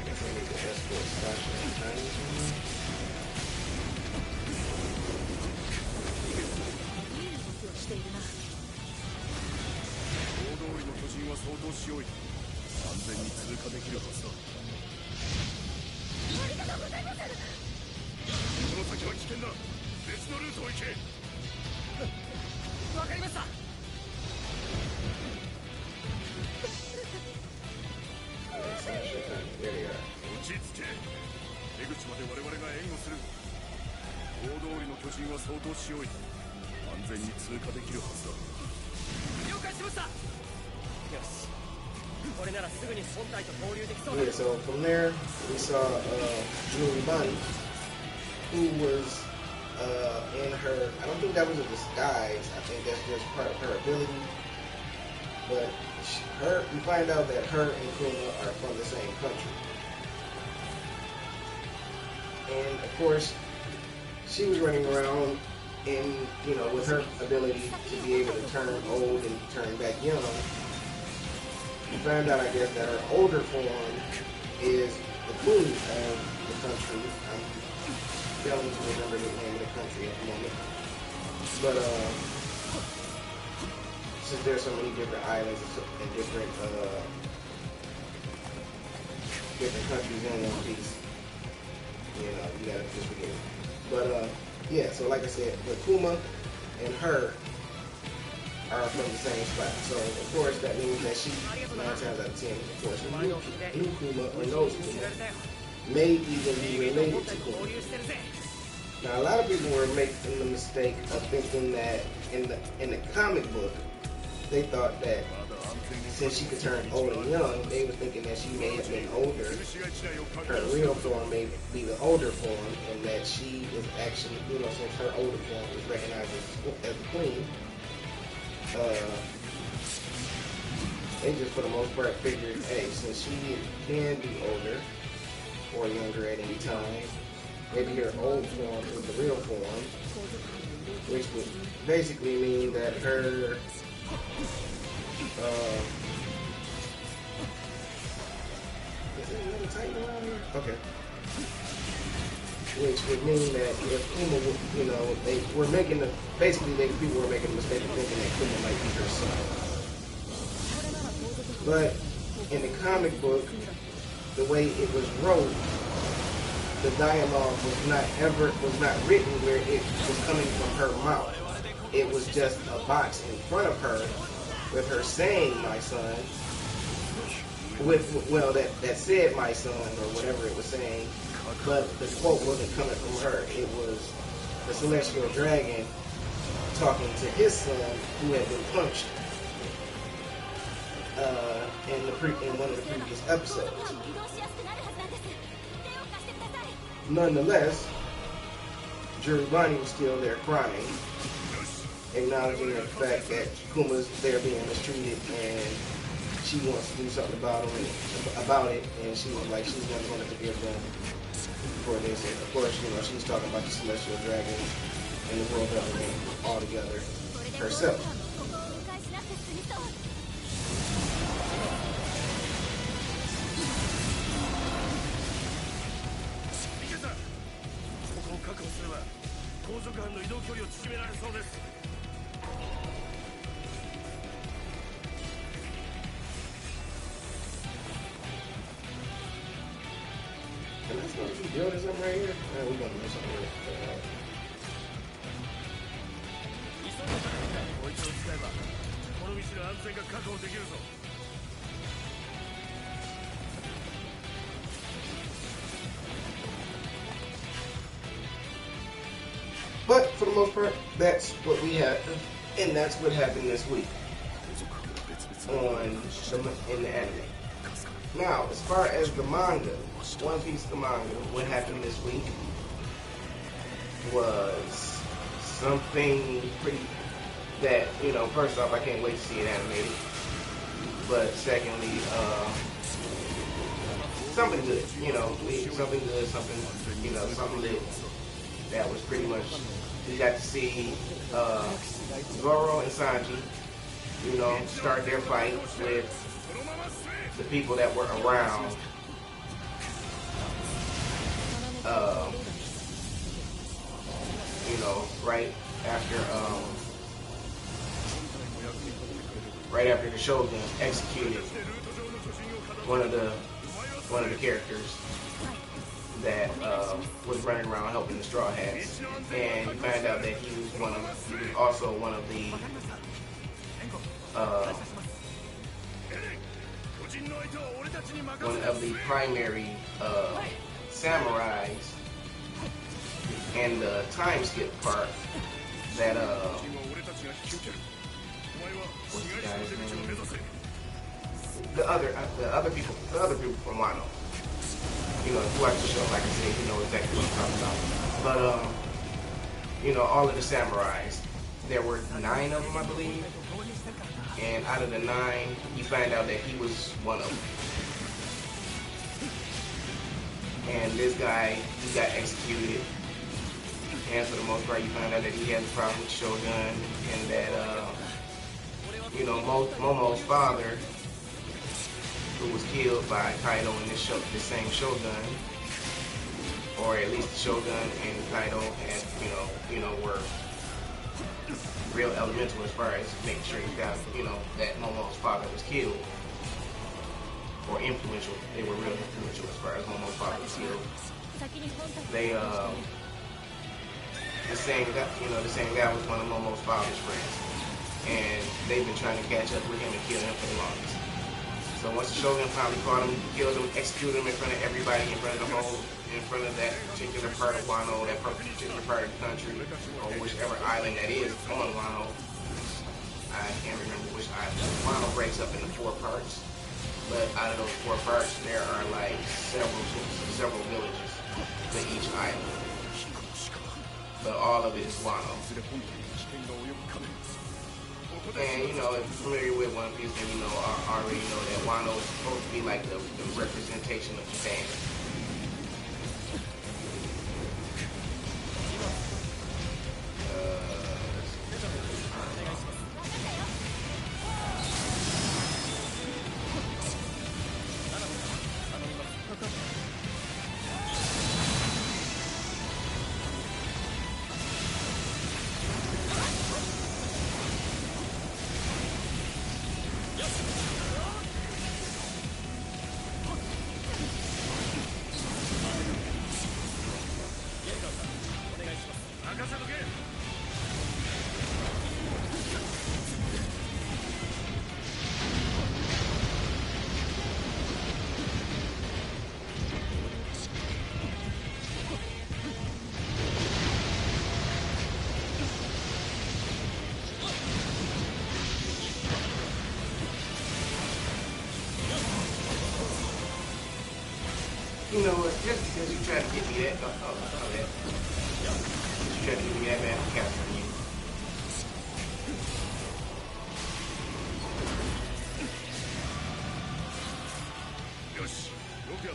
guess I need to escort Sasha and Tiny. There they are. Yeah, so from there we saw Julie Bonnie, who was in her, I don't think that was a disguise, I think that's just part of her ability, but we find out that her and Kuma are from the same country. And of course, she was running around in, you know, with her ability to be able to turn old and turn back young. We found out, I guess, that her older form is the queen of the country. I'm failing to remember the name of the country at the moment. But since there's so many different islands and different countries in One Piece, you know, you gotta just forget it. But yeah, so like I said, but Kuma and her are from the same spot. So of course that means that she, 9 times out of 10, of course, knew Kuma or knows Kuma, may even be related to Kuma. Now a lot of people were making the mistake of thinking that in the comic book, they thought that since she could turn old and young, they were thinking that she may have been older. Her real form may be the older form, and that she is actually, since her older form is recognized as the queen, they just for the most part figured, hey, since she can be older or younger at any time, maybe her old form is the real form, which would basically mean that her is there another Titan around here? Okay. Which would mean that if Kuma, they were making people were making a mistake of thinking that Kuma might be her son. But in the comic book, the way it was wrote, the dialogue was not written where it was coming from her mouth. It was just a box in front of her with her saying "my son," that said "my son" or whatever it was saying, but the quote wasn't coming from her. It was the celestial dragon talking to his son who had been punched in one of the previous episodes. Nonetheless, Jirubani was still there crying, acknowledging the fact that Kuma's there being mistreated and she wants to do something about it, and she was like she's never going to forgive them for this. And of course, she's talking about the celestial dragon and the world government all together herself. Can I start building something right here? We're gonna do something right here. But for the most part, that's what we had, and that's what happened this week in the anime. Now, as far as the manga, One Piece the manga, what happened this week was something pretty that, first off, I can't wait to see it animated. But secondly, something good, something good, something lit. That was pretty much, we got to see Zoro and Sanji, start their fight with the people that were around right after the Shogun executed one of the characters that was running around helping the Straw Hats, and you find out that he was also one of the primary samurais in the time skip part that what's the guy's name? The other people from Wano. If you watch the show, like I said, you know exactly what I'm talking about. But all of the samurais, there were 9 of them, I believe. And out of the 9, you find out that he was one of them. And this guy, he got executed. And for the most part, you find out that he has a problem with Shogun, and that, Momo's father, who was killed by Kaido in this same Shogun, or at least the Shogun and Kaido had, were real elemental as far as making sure he got, that Momo's father was killed, or influential. They were real influential as far as Momo's father was killed. They, the same guy was one of Momo's father's friends, and they've been trying to catch up with him and kill him for the longest. So once the Shogun finally caught him, killed him, executed him in front of everybody, in front of that particular part of Wano, that particular part of the country, or whichever island that is on Wano, I I can't remember which island. Wano breaks up into 4 parts, but out of those 4 parts, there are like several villages to each island. But all of it is Wano. And you know, if you're familiar with One Piece, then you know already know that Wano is supposed to be like the representation of Japan. You know what, just because you try to get me that, you try to get me that bad, I'm capturing you.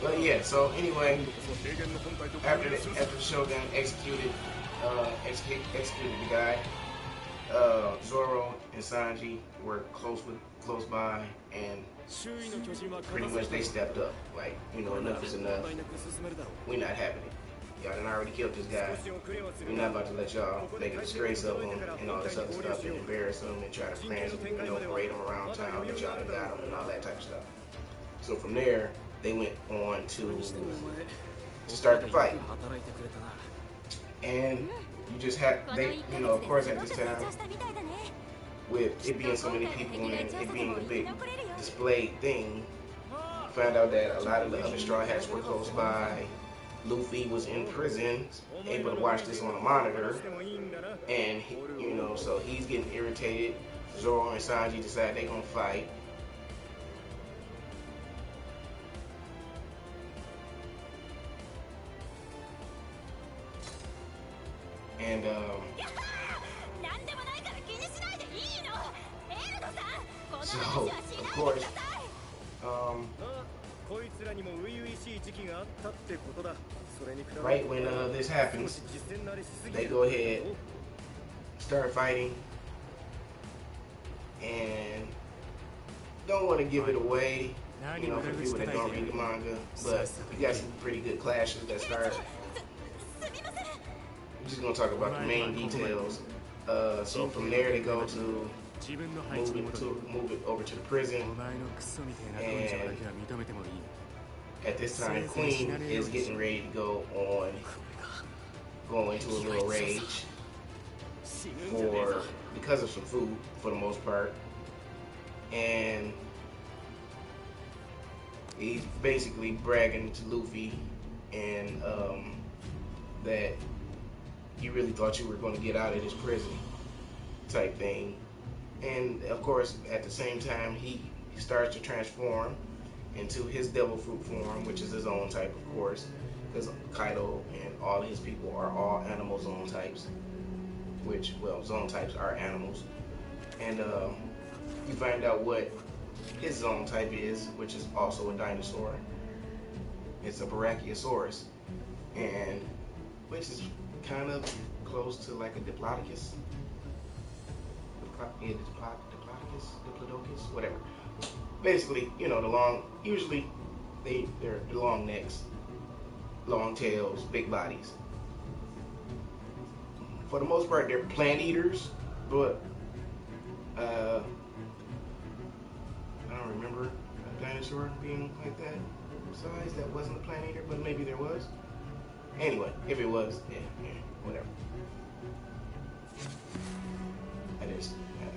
But yeah, so anyway, after the Shogun executed the guy, Zoro and Sanji were close by, and pretty much they stepped up. Like, you know, enough is enough. We're not having it. Y'all done already killed this guy. We're not about to let y'all make a disgrace of him and all this other stuff and embarrass him and try to plan, you know, parade him around town that y'all done got him and all that type of stuff. So from there, they went on to start the fight. And you just had, you know, of course at this time, with it being so many people and it being a big displayed thing, found out that a lot of the other Straw Hats were close by. Luffy was in prison, able to watch this on a monitor, and you know, so he's getting irritated. Zoro and Sanji decide they're gonna fight. And so of course, right when this happens, they go ahead, start fighting, and don't want to give it away, you know, for people that don't read the manga, but we got some pretty good clashes that start. We're just gonna talk about the main details. So from there they go to move it over to the prison, and at this time Queen is getting ready to go into a little rage because of some food for the most part, and he's basically bragging to Luffy and that he really thought you were going to get out of this prison type thing. And of course, at the same time, he starts to transform into his devil fruit form, which is his own type, of course, because Kaido and all of his people are all animal zone types, which, well, zone types are animals. And you find out what his zone type is, which is also a dinosaur. It's a Brachiosaurus, and which is kind of close to like a Diplodocus. Diplodocus, whatever. Basically, you know, usually they're the long necks, long tails, big bodies. For the most part, they're plant eaters, but I don't remember a dinosaur being like that size that wasn't a plant eater, but maybe there was. Anyway, if it was, yeah, whatever.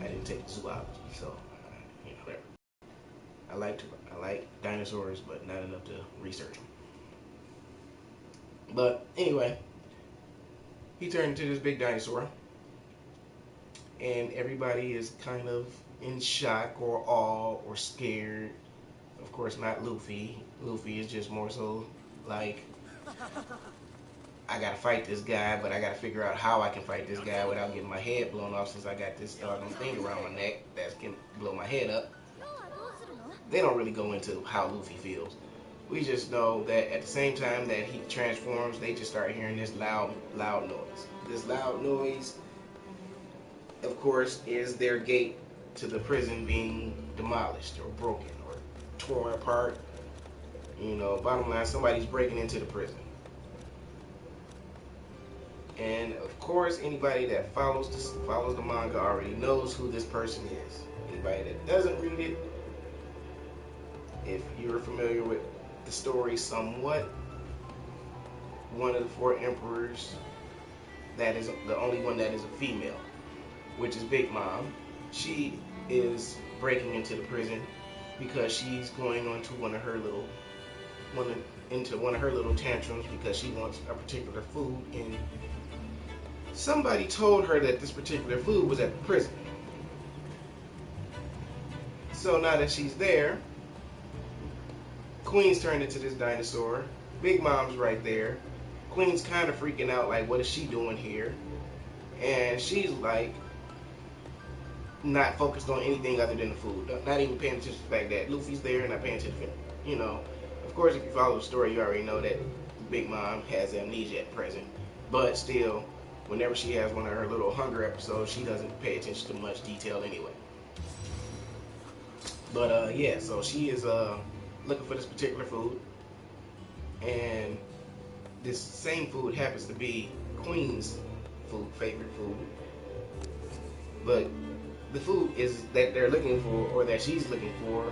I didn't take zoology, so you know, whatever. I like dinosaurs, but not enough to research them. But anyway, he turned into this big dinosaur, and everybody is kind of in shock or awe or scared. Of course, not Luffy. Luffy is just more so like, I gotta fight this guy, but I gotta figure out how I can fight this guy without getting my head blown off, since I got this thing around my neck that can blow my head up. They don't really go into how Luffy feels. We just know that at the same time that he transforms, they just start hearing this loud noise. This loud noise, of course, is their gate to the prison being demolished or broken or torn apart. You know, bottom line, somebody's breaking into the prison. And of course, anybody that follows the manga already knows who this person is. Anybody that doesn't read it, if you're familiar with the story somewhat, one of the 4 emperors, that is the only one that is a female, which is Big Mom. She is breaking into the prison because she's going on to one of her little tantrums because she wants a particular food, and somebody told her that this particular food was at the prison. So now that she's there, Queen's turned into this dinosaur. Big Mom's right there. Queen's kind of freaking out, like, what is she doing here? And she's like, not focused on anything other than the food. Not even paying attention to the fact that Luffy's there and not paying attention. You know, of course, if you follow the story, you already know that Big Mom has amnesia at present. But still, whenever she has one of her little hunger episodes, she doesn't pay attention to much detail anyway. But yeah, so she is looking for this particular food, and this same food happens to be Queen's favorite food. But the food is that they're looking for, or that she's looking for,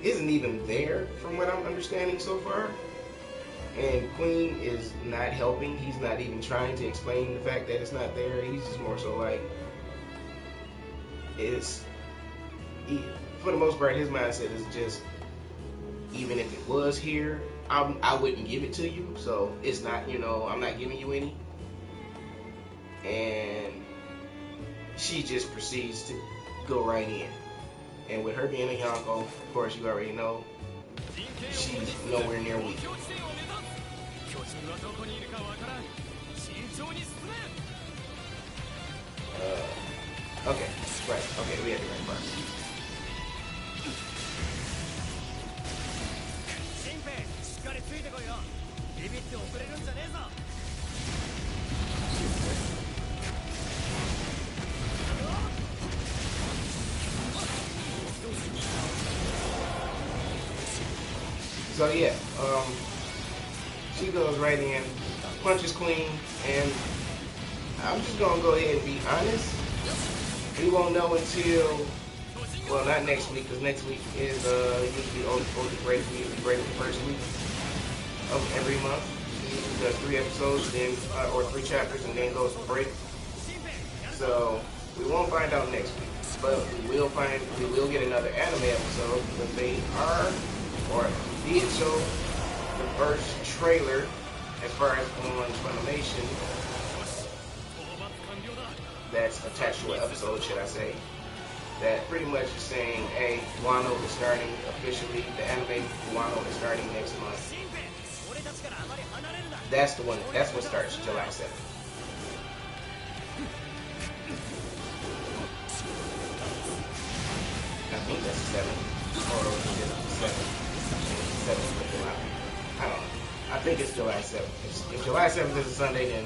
isn't even there from what I'm understanding so far. And Queen is not helping. He's not even trying to explain the fact that it's not there. He's just more so like, for the most part, his mindset is just, even if it was here, I wouldn't give it to you. So it's not, you know, I'm not giving you any. And she just proceeds to go right in. And with her being a Yonko, of course, you already know, she's nowhere near weak. Okay, right. Okay, we had the right part. So yeah, she goes right in, punches Queen, and I'm just gonna go ahead and be honest. We won't know until, well, not next week, because next week is usually old break. We usually break the first week of every month. He usually does 3 episodes, then or 3 chapters, and then goes to break. So we won't find out next week, but we will get another anime episode, because they are, or did show the first trailer as far as on Funimation that's attached to an episode, should I say, that pretty much is saying, hey, Wano is starting officially, the anime Wano is starting next month. That's the one, that's what starts July 7th. I think that's the 7th, or the 7th. 7th of July. I don't know. I think it's July 7th. If July 7th is a Sunday, then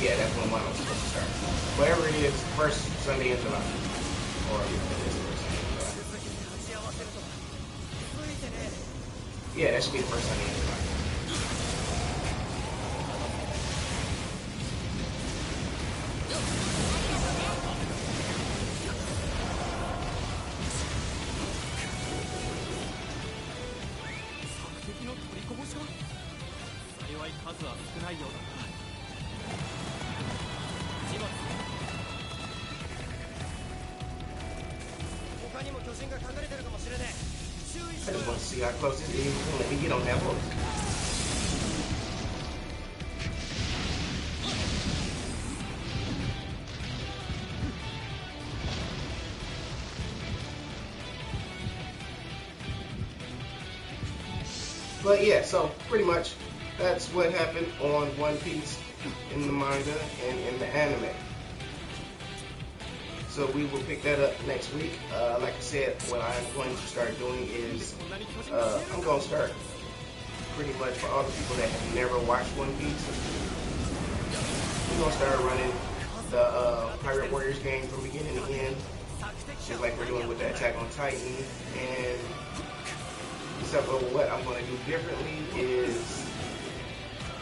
yeah, that's when Wano's supposed to start. Whatever it is, first Sunday in July. Or if it's the first Sunday in July. Yeah, that should be the first Sunday in July. I just want to see how close this is going to let me get on that horse. But yeah, so pretty much that's what happened on One Piece in the manga and in the anime. So we will pick that up next week. Like I said, what I'm going to start doing is I'm going to start pretty much for all the people that have never watched One Piece. We're going to start running the Pirate Warriors game from beginning to end, just like we're doing with the Attack on Titan. And except for what I'm going to do differently is,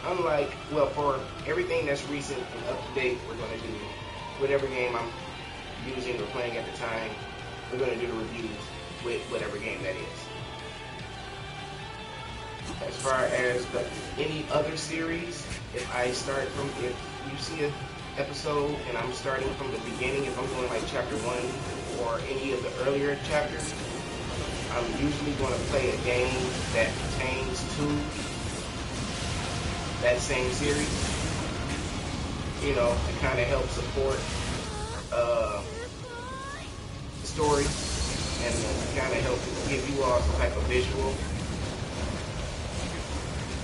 unlike, well, for everything that's recent and up to date, we're going to do whatever game I'm using or playing at the time. We're going to do the reviews with whatever game that is. As far as any other series, if you see an episode and I'm starting from the beginning, if I'm doing like chapter 1 or any of the earlier chapters, I'm usually going to play a game that pertains to that same series. You know, to kind of help support the story and kind of help give you all some type of visual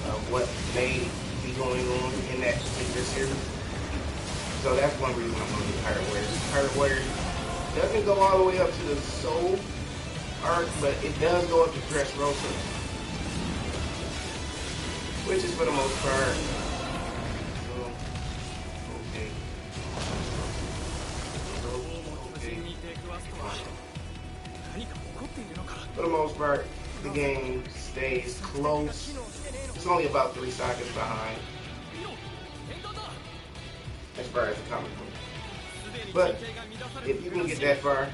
of what may be going on in that particular series. So that's one reason I'm going to do Pirate Warriors. Pirate Warriors doesn't go all the way up to the Soul arc, but it does go up to Dressrosa, which is for the most part. For the most part, the game stays close. It's only about 3 sagas behind as far as the comic book. But if you can get that far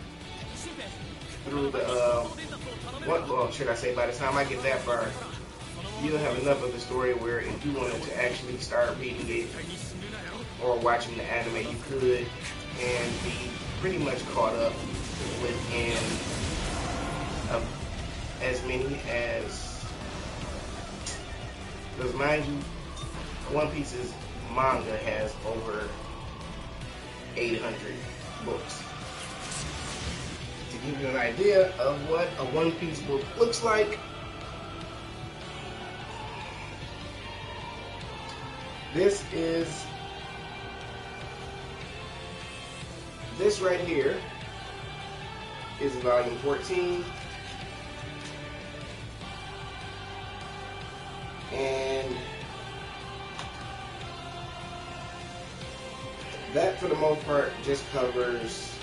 through the should I say, by the time I get that far, you'll have enough of the story where if you wanted to actually start reading it or watching the anime, you could, and be pretty much caught up within as many as, because mind you, One Piece's manga has over 800 books. To give you an idea of what a One Piece book looks like, this right here is volume 14, and that for the most part just covers,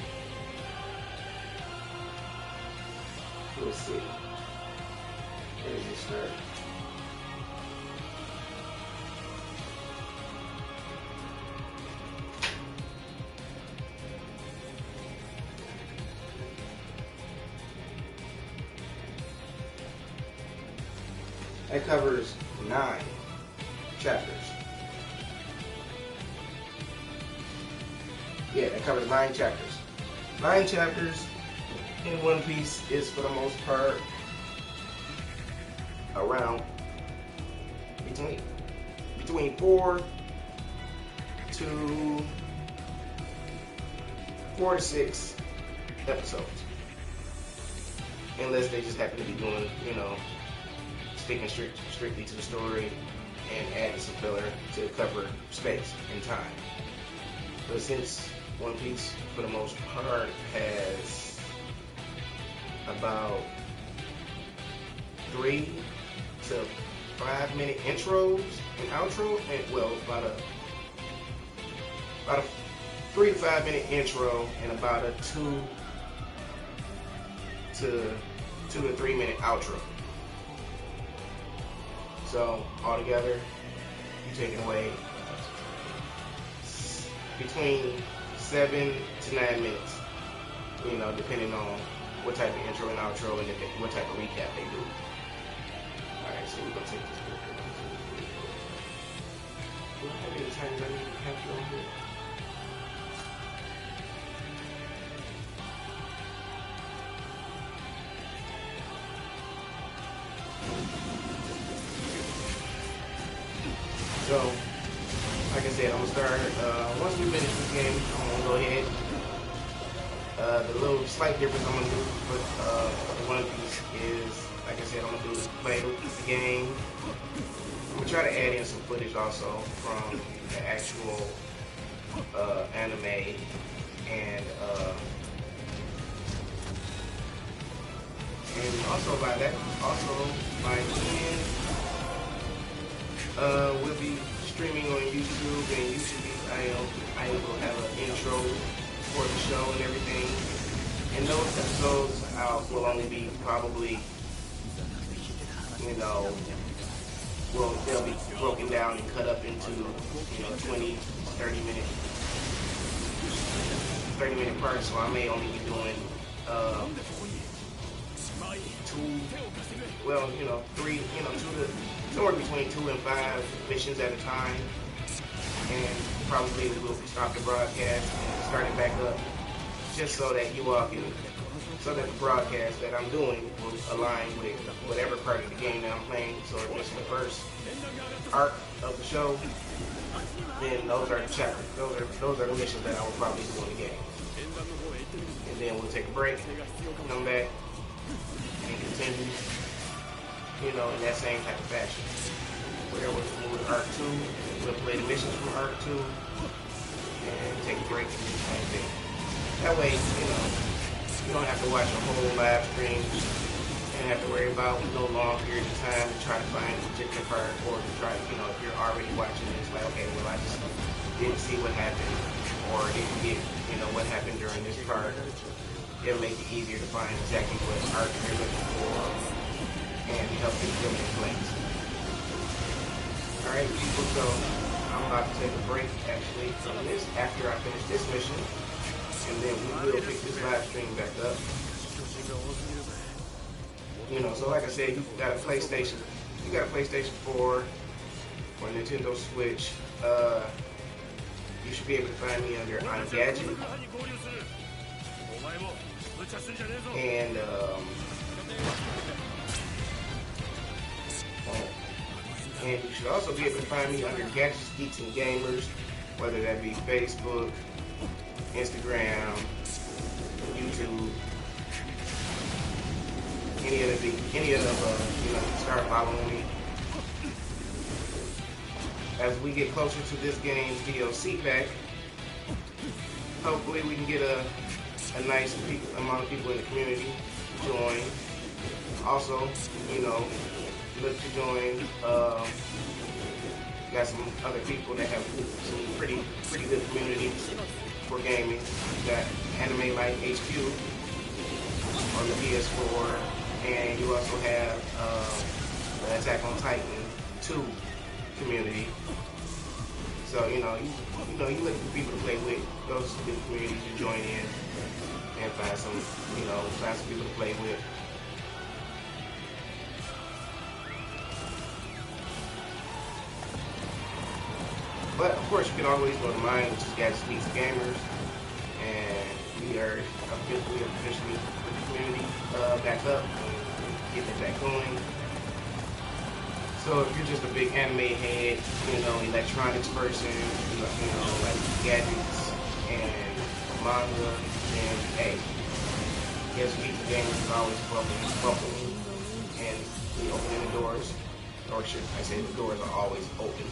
let's see, where does it start? That covers 9 chapters. Yeah, that covers 9 chapters. 9 chapters in One Piece is for the most part around between 4 to 6 episodes. Unless they just happen to be doing, you know, sticking strictly to the story and adding some filler to cover space and time. But since One Piece, for the most part, has about 3 to 5 minute intros and outros, and well, about a 3 to 5 minute intro and about a 2 to 3 minute outro. So altogether, you're taking away between 7 to 9 minutes, you know, depending on what type of intro and outro and what type of recap they do. Alright, so we're going to take this book. Do I have any times I need to capture on here? So, like I said, I'm going to start, once we finish this game, I'm going to go ahead. The little slight difference I'm going to do with One Piece is like I said, I'm gonna play the game. I'm gonna try to add in some footage also from the actual anime, and also by then we'll be streaming on YouTube, and I will have an intro for the show and everything. And those episodes will only be probably, well, they'll be broken down and cut up into, 20, 30 minute parts. So I may only be doing somewhere between 2 and 5 missions at a time. And probably we'll stop the broadcast and start it back up, just so that you all can, so that the broadcast that I'm doing will align with whatever part of the game that I'm playing. So if it's the first arc of the show, then those are the chapters. Those are the missions that I will probably do in the game. And then we'll take a break, come back, and continue, in that same type of fashion. Where we'll move to Arc 2, we'll play the missions from Arc 2, and take a break and do the same thing. That way, you don't have to watch a whole live stream and have to worry about no long period of time to try to find a particular part, or to try, if you're already watching it, it's like, okay, well, I just didn't see what happened, or didn't get, what happened during this part. It'll make it easier to find exactly what arc you're looking for and help you fill in place. Alright, people, so I'm about to take a break actually from this after I finish this mission, and then we will pick this live stream back up. So like I said, you got a PlayStation 4 or Nintendo Switch. You should be able to find me under Gadget. And you should also be able to find me under Gadgets, Geeks, and Gamers, whether that be Facebook, Instagram, YouTube, any of them, start following me. As we get closer to this game's DLC pack, hopefully we can get a nice amount of people in the community to join. Also, look to join. Got some other people that have some pretty good communities for gaming. You got Anime Light HQ on the PS4, and you also have the Attack on Titan 2 community. So you look for people to play with. Those are some good communities to join in and find some people to play with. But of course, you can always go to mine, which is Gadget, Geeks, and Gamers, and we are officially with the community back up and getting it back going. So if you're just a big anime head, electronics person, like gadgets and manga, then hey, Gadget, Geeks, and Gamers is always welcome, and we opening the doors, or should I say the doors are always open.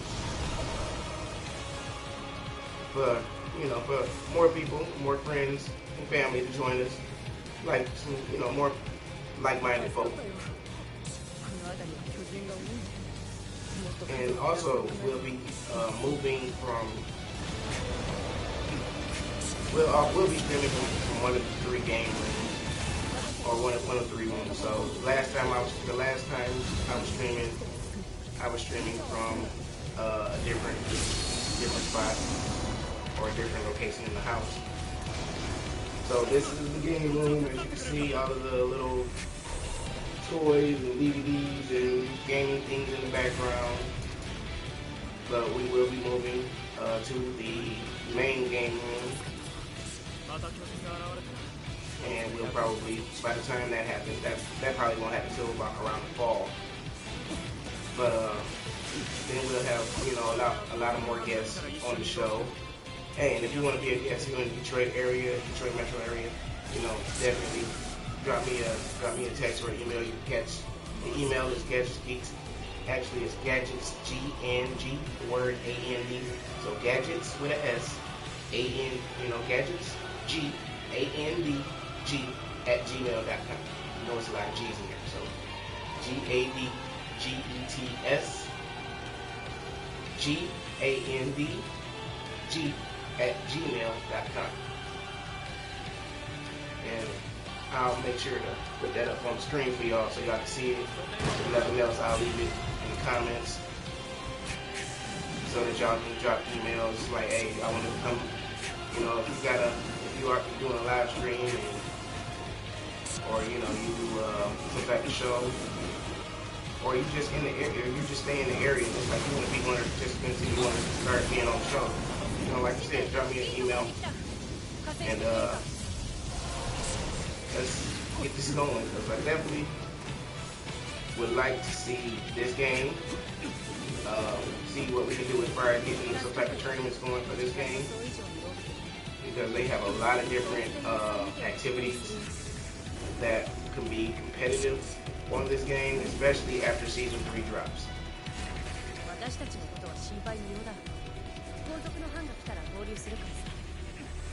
For more people, more friends and family to join us, like some, more like-minded folk. And also, we'll be moving from. We'll be streaming from one of the 3 game rooms, or one of 3 rooms. So the last time I was streaming from a different spot, or a different location in the house. So this is the game room. As you can see, all of the little toys and DVDs and gaming things in the background. But we will be moving to the main game room, and we'll probably, by the time that happens, that probably won't happen until about around the fall. But then we'll have a lot of more guests on the show. Hey, and if you want to be a guest here in the Detroit metro area, definitely drop me a text or email. You can catch The email is Gadgets Geeks. Actually, it's Gadgets G-N-G, the word A-N-D. So Gadgets with an S, A-N, Gadgets G-A-N-D-G @gmail.com. You know it's a lot of G's in there. So G-A-D-G-E-T-S G-A-N-D-G @gmail.com. And I'll make sure to put that up on the screen for y'all so y'all can see it. If nothing else, I'll leave it in the comments so that y'all can drop emails like, hey, I want to come, if you are doing a live stream or you do some type of show, or you just in the area, you just stay in the area, just like you want to be one of the participants and you want to start being on the show. Like you said, drop me an email and let's get this going, because I definitely would like to see this game, see what we can do as far as getting some type of tournaments going for this game, because they have a lot of different activities that can be competitive on this game, especially after Season 3 drops.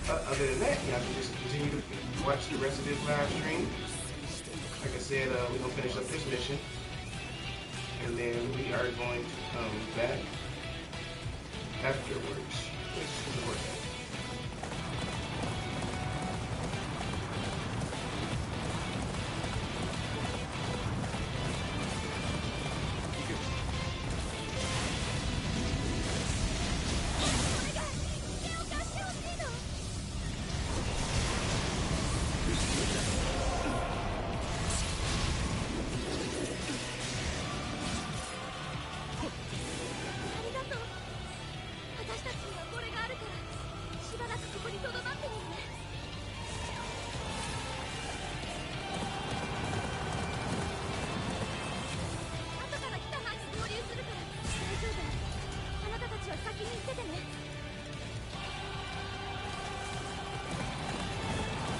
Other than that, y'all can just continue to watch the rest of this live stream. Like I said, we're going to finish up this mission, and then we are going to come back afterwards.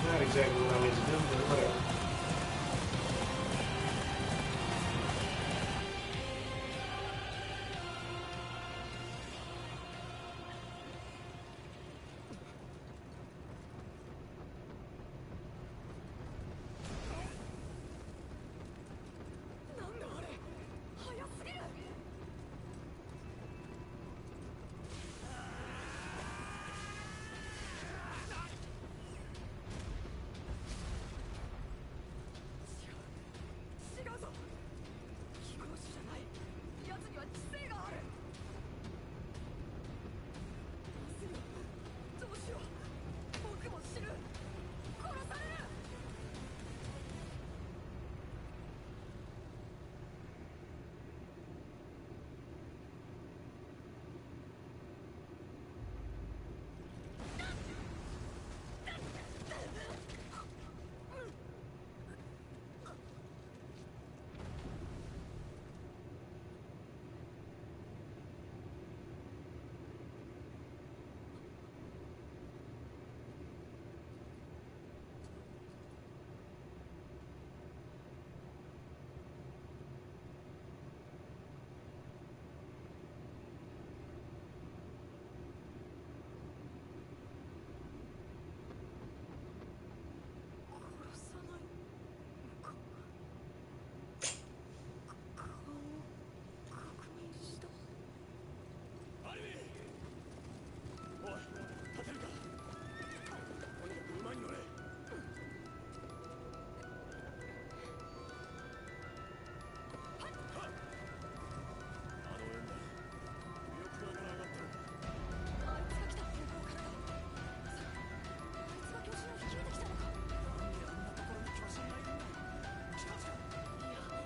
Not exactly what I meant to do, but whatever.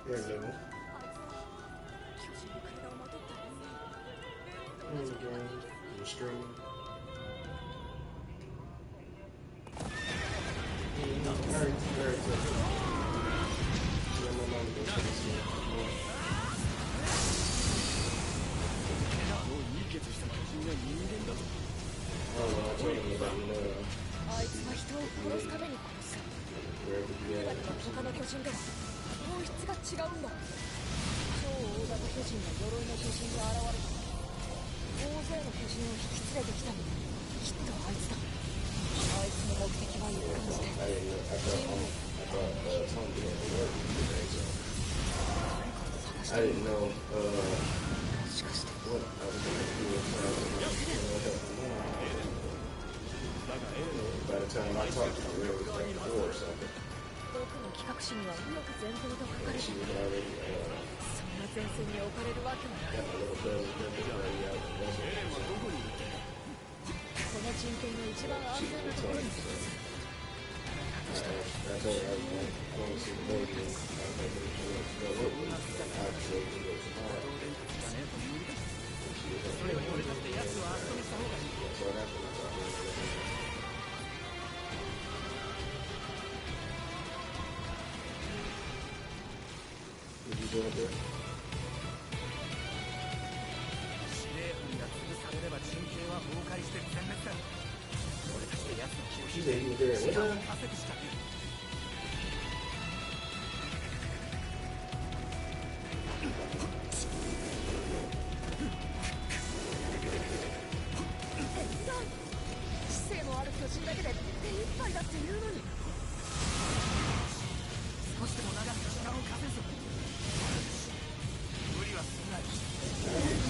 There's a level. Here's a game, the stream. Very good. 質が違うんだ。超大型巨人が鎧の巨人に現れた。大勢の巨人を引き連れてきたの。きっとあいつだ。あいつの目的は一貫して人類。I didn't know what I was going to do by the time I talked to her, it was like 4 or something. 僕の企画書にはうまく前提と書かれている。 She was already そんな前線に置かれるわけはない。 got a little bit of この人権の一番安全なところに立つ。 I told her I was going to see the baby. I was like, go with me. I was going to go tomorrow. She was like, so that's what I thought. What you doing there? She said he was there. What time?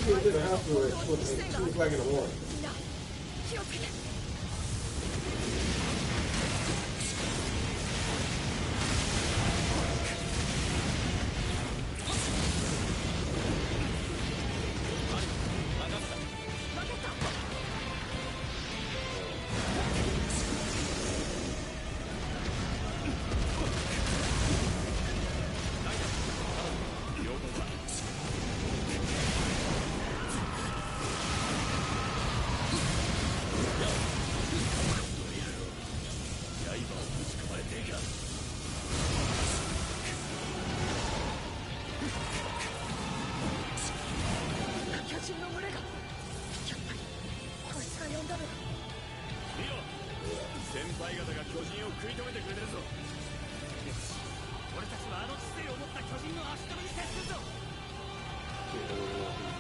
You get to the hospital at 2 o'clock in the morning.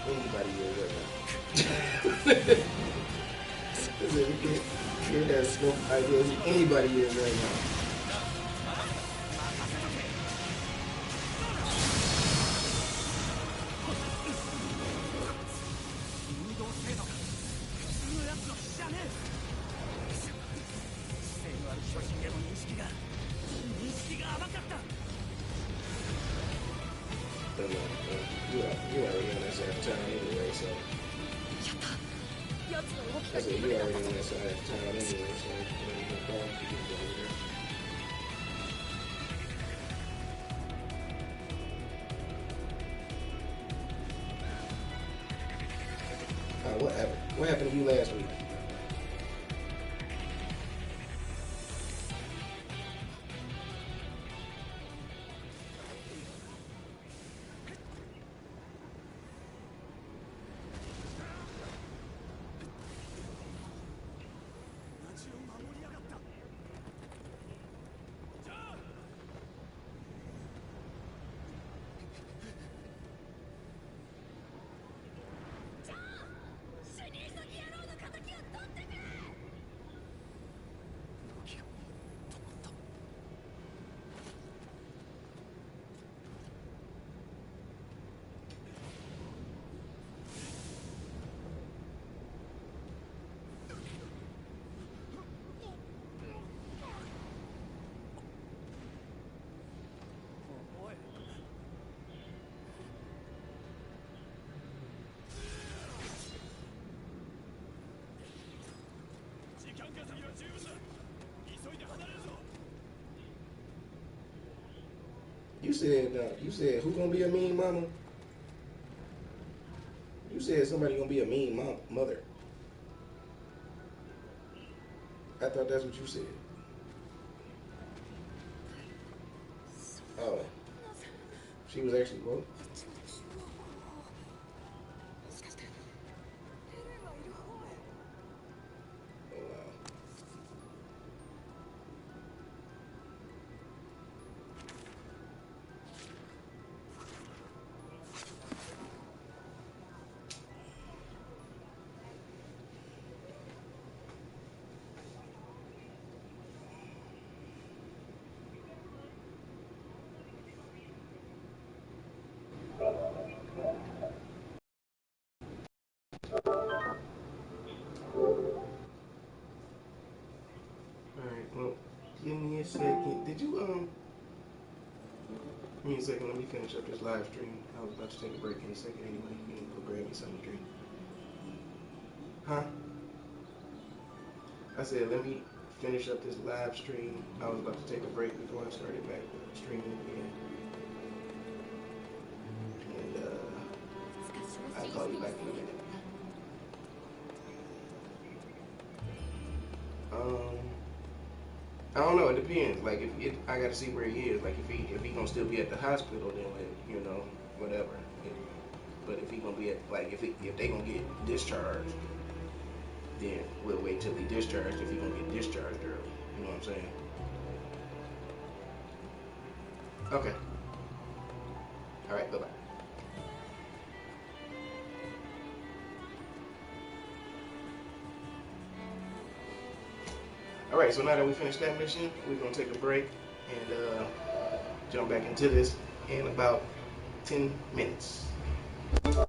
Anybody is right now. He has no idea who anybody is right now. You already on that side of town anyway, so. I said you already on that side of town anyway, so no problem for you to go over there. Whatever. What happened to you last week? You said who gonna be a mean mama? You said somebody gonna be a mean mother. I thought that's what you said. Oh, she was actually what? Did you Give me a second, let me finish up this live stream. I was about to take a break in a second anyway. You can go grab me something to drink. Huh? I said, let me finish up this live stream. I was about to take a break before I started back streaming again. And I'll call you back in a minute. I don't know. It depends. Like I got to see where he is. Like if he gonna still be at the hospital, then you know whatever. But if he gonna be at if they gonna get discharged, then we'll wait till he discharged. If he gonna get discharged early, you know what I'm saying? Okay. All right. Bye bye. All right, so now that we finished that mission, we're gonna take a break and jump back into this in about 10 minutes.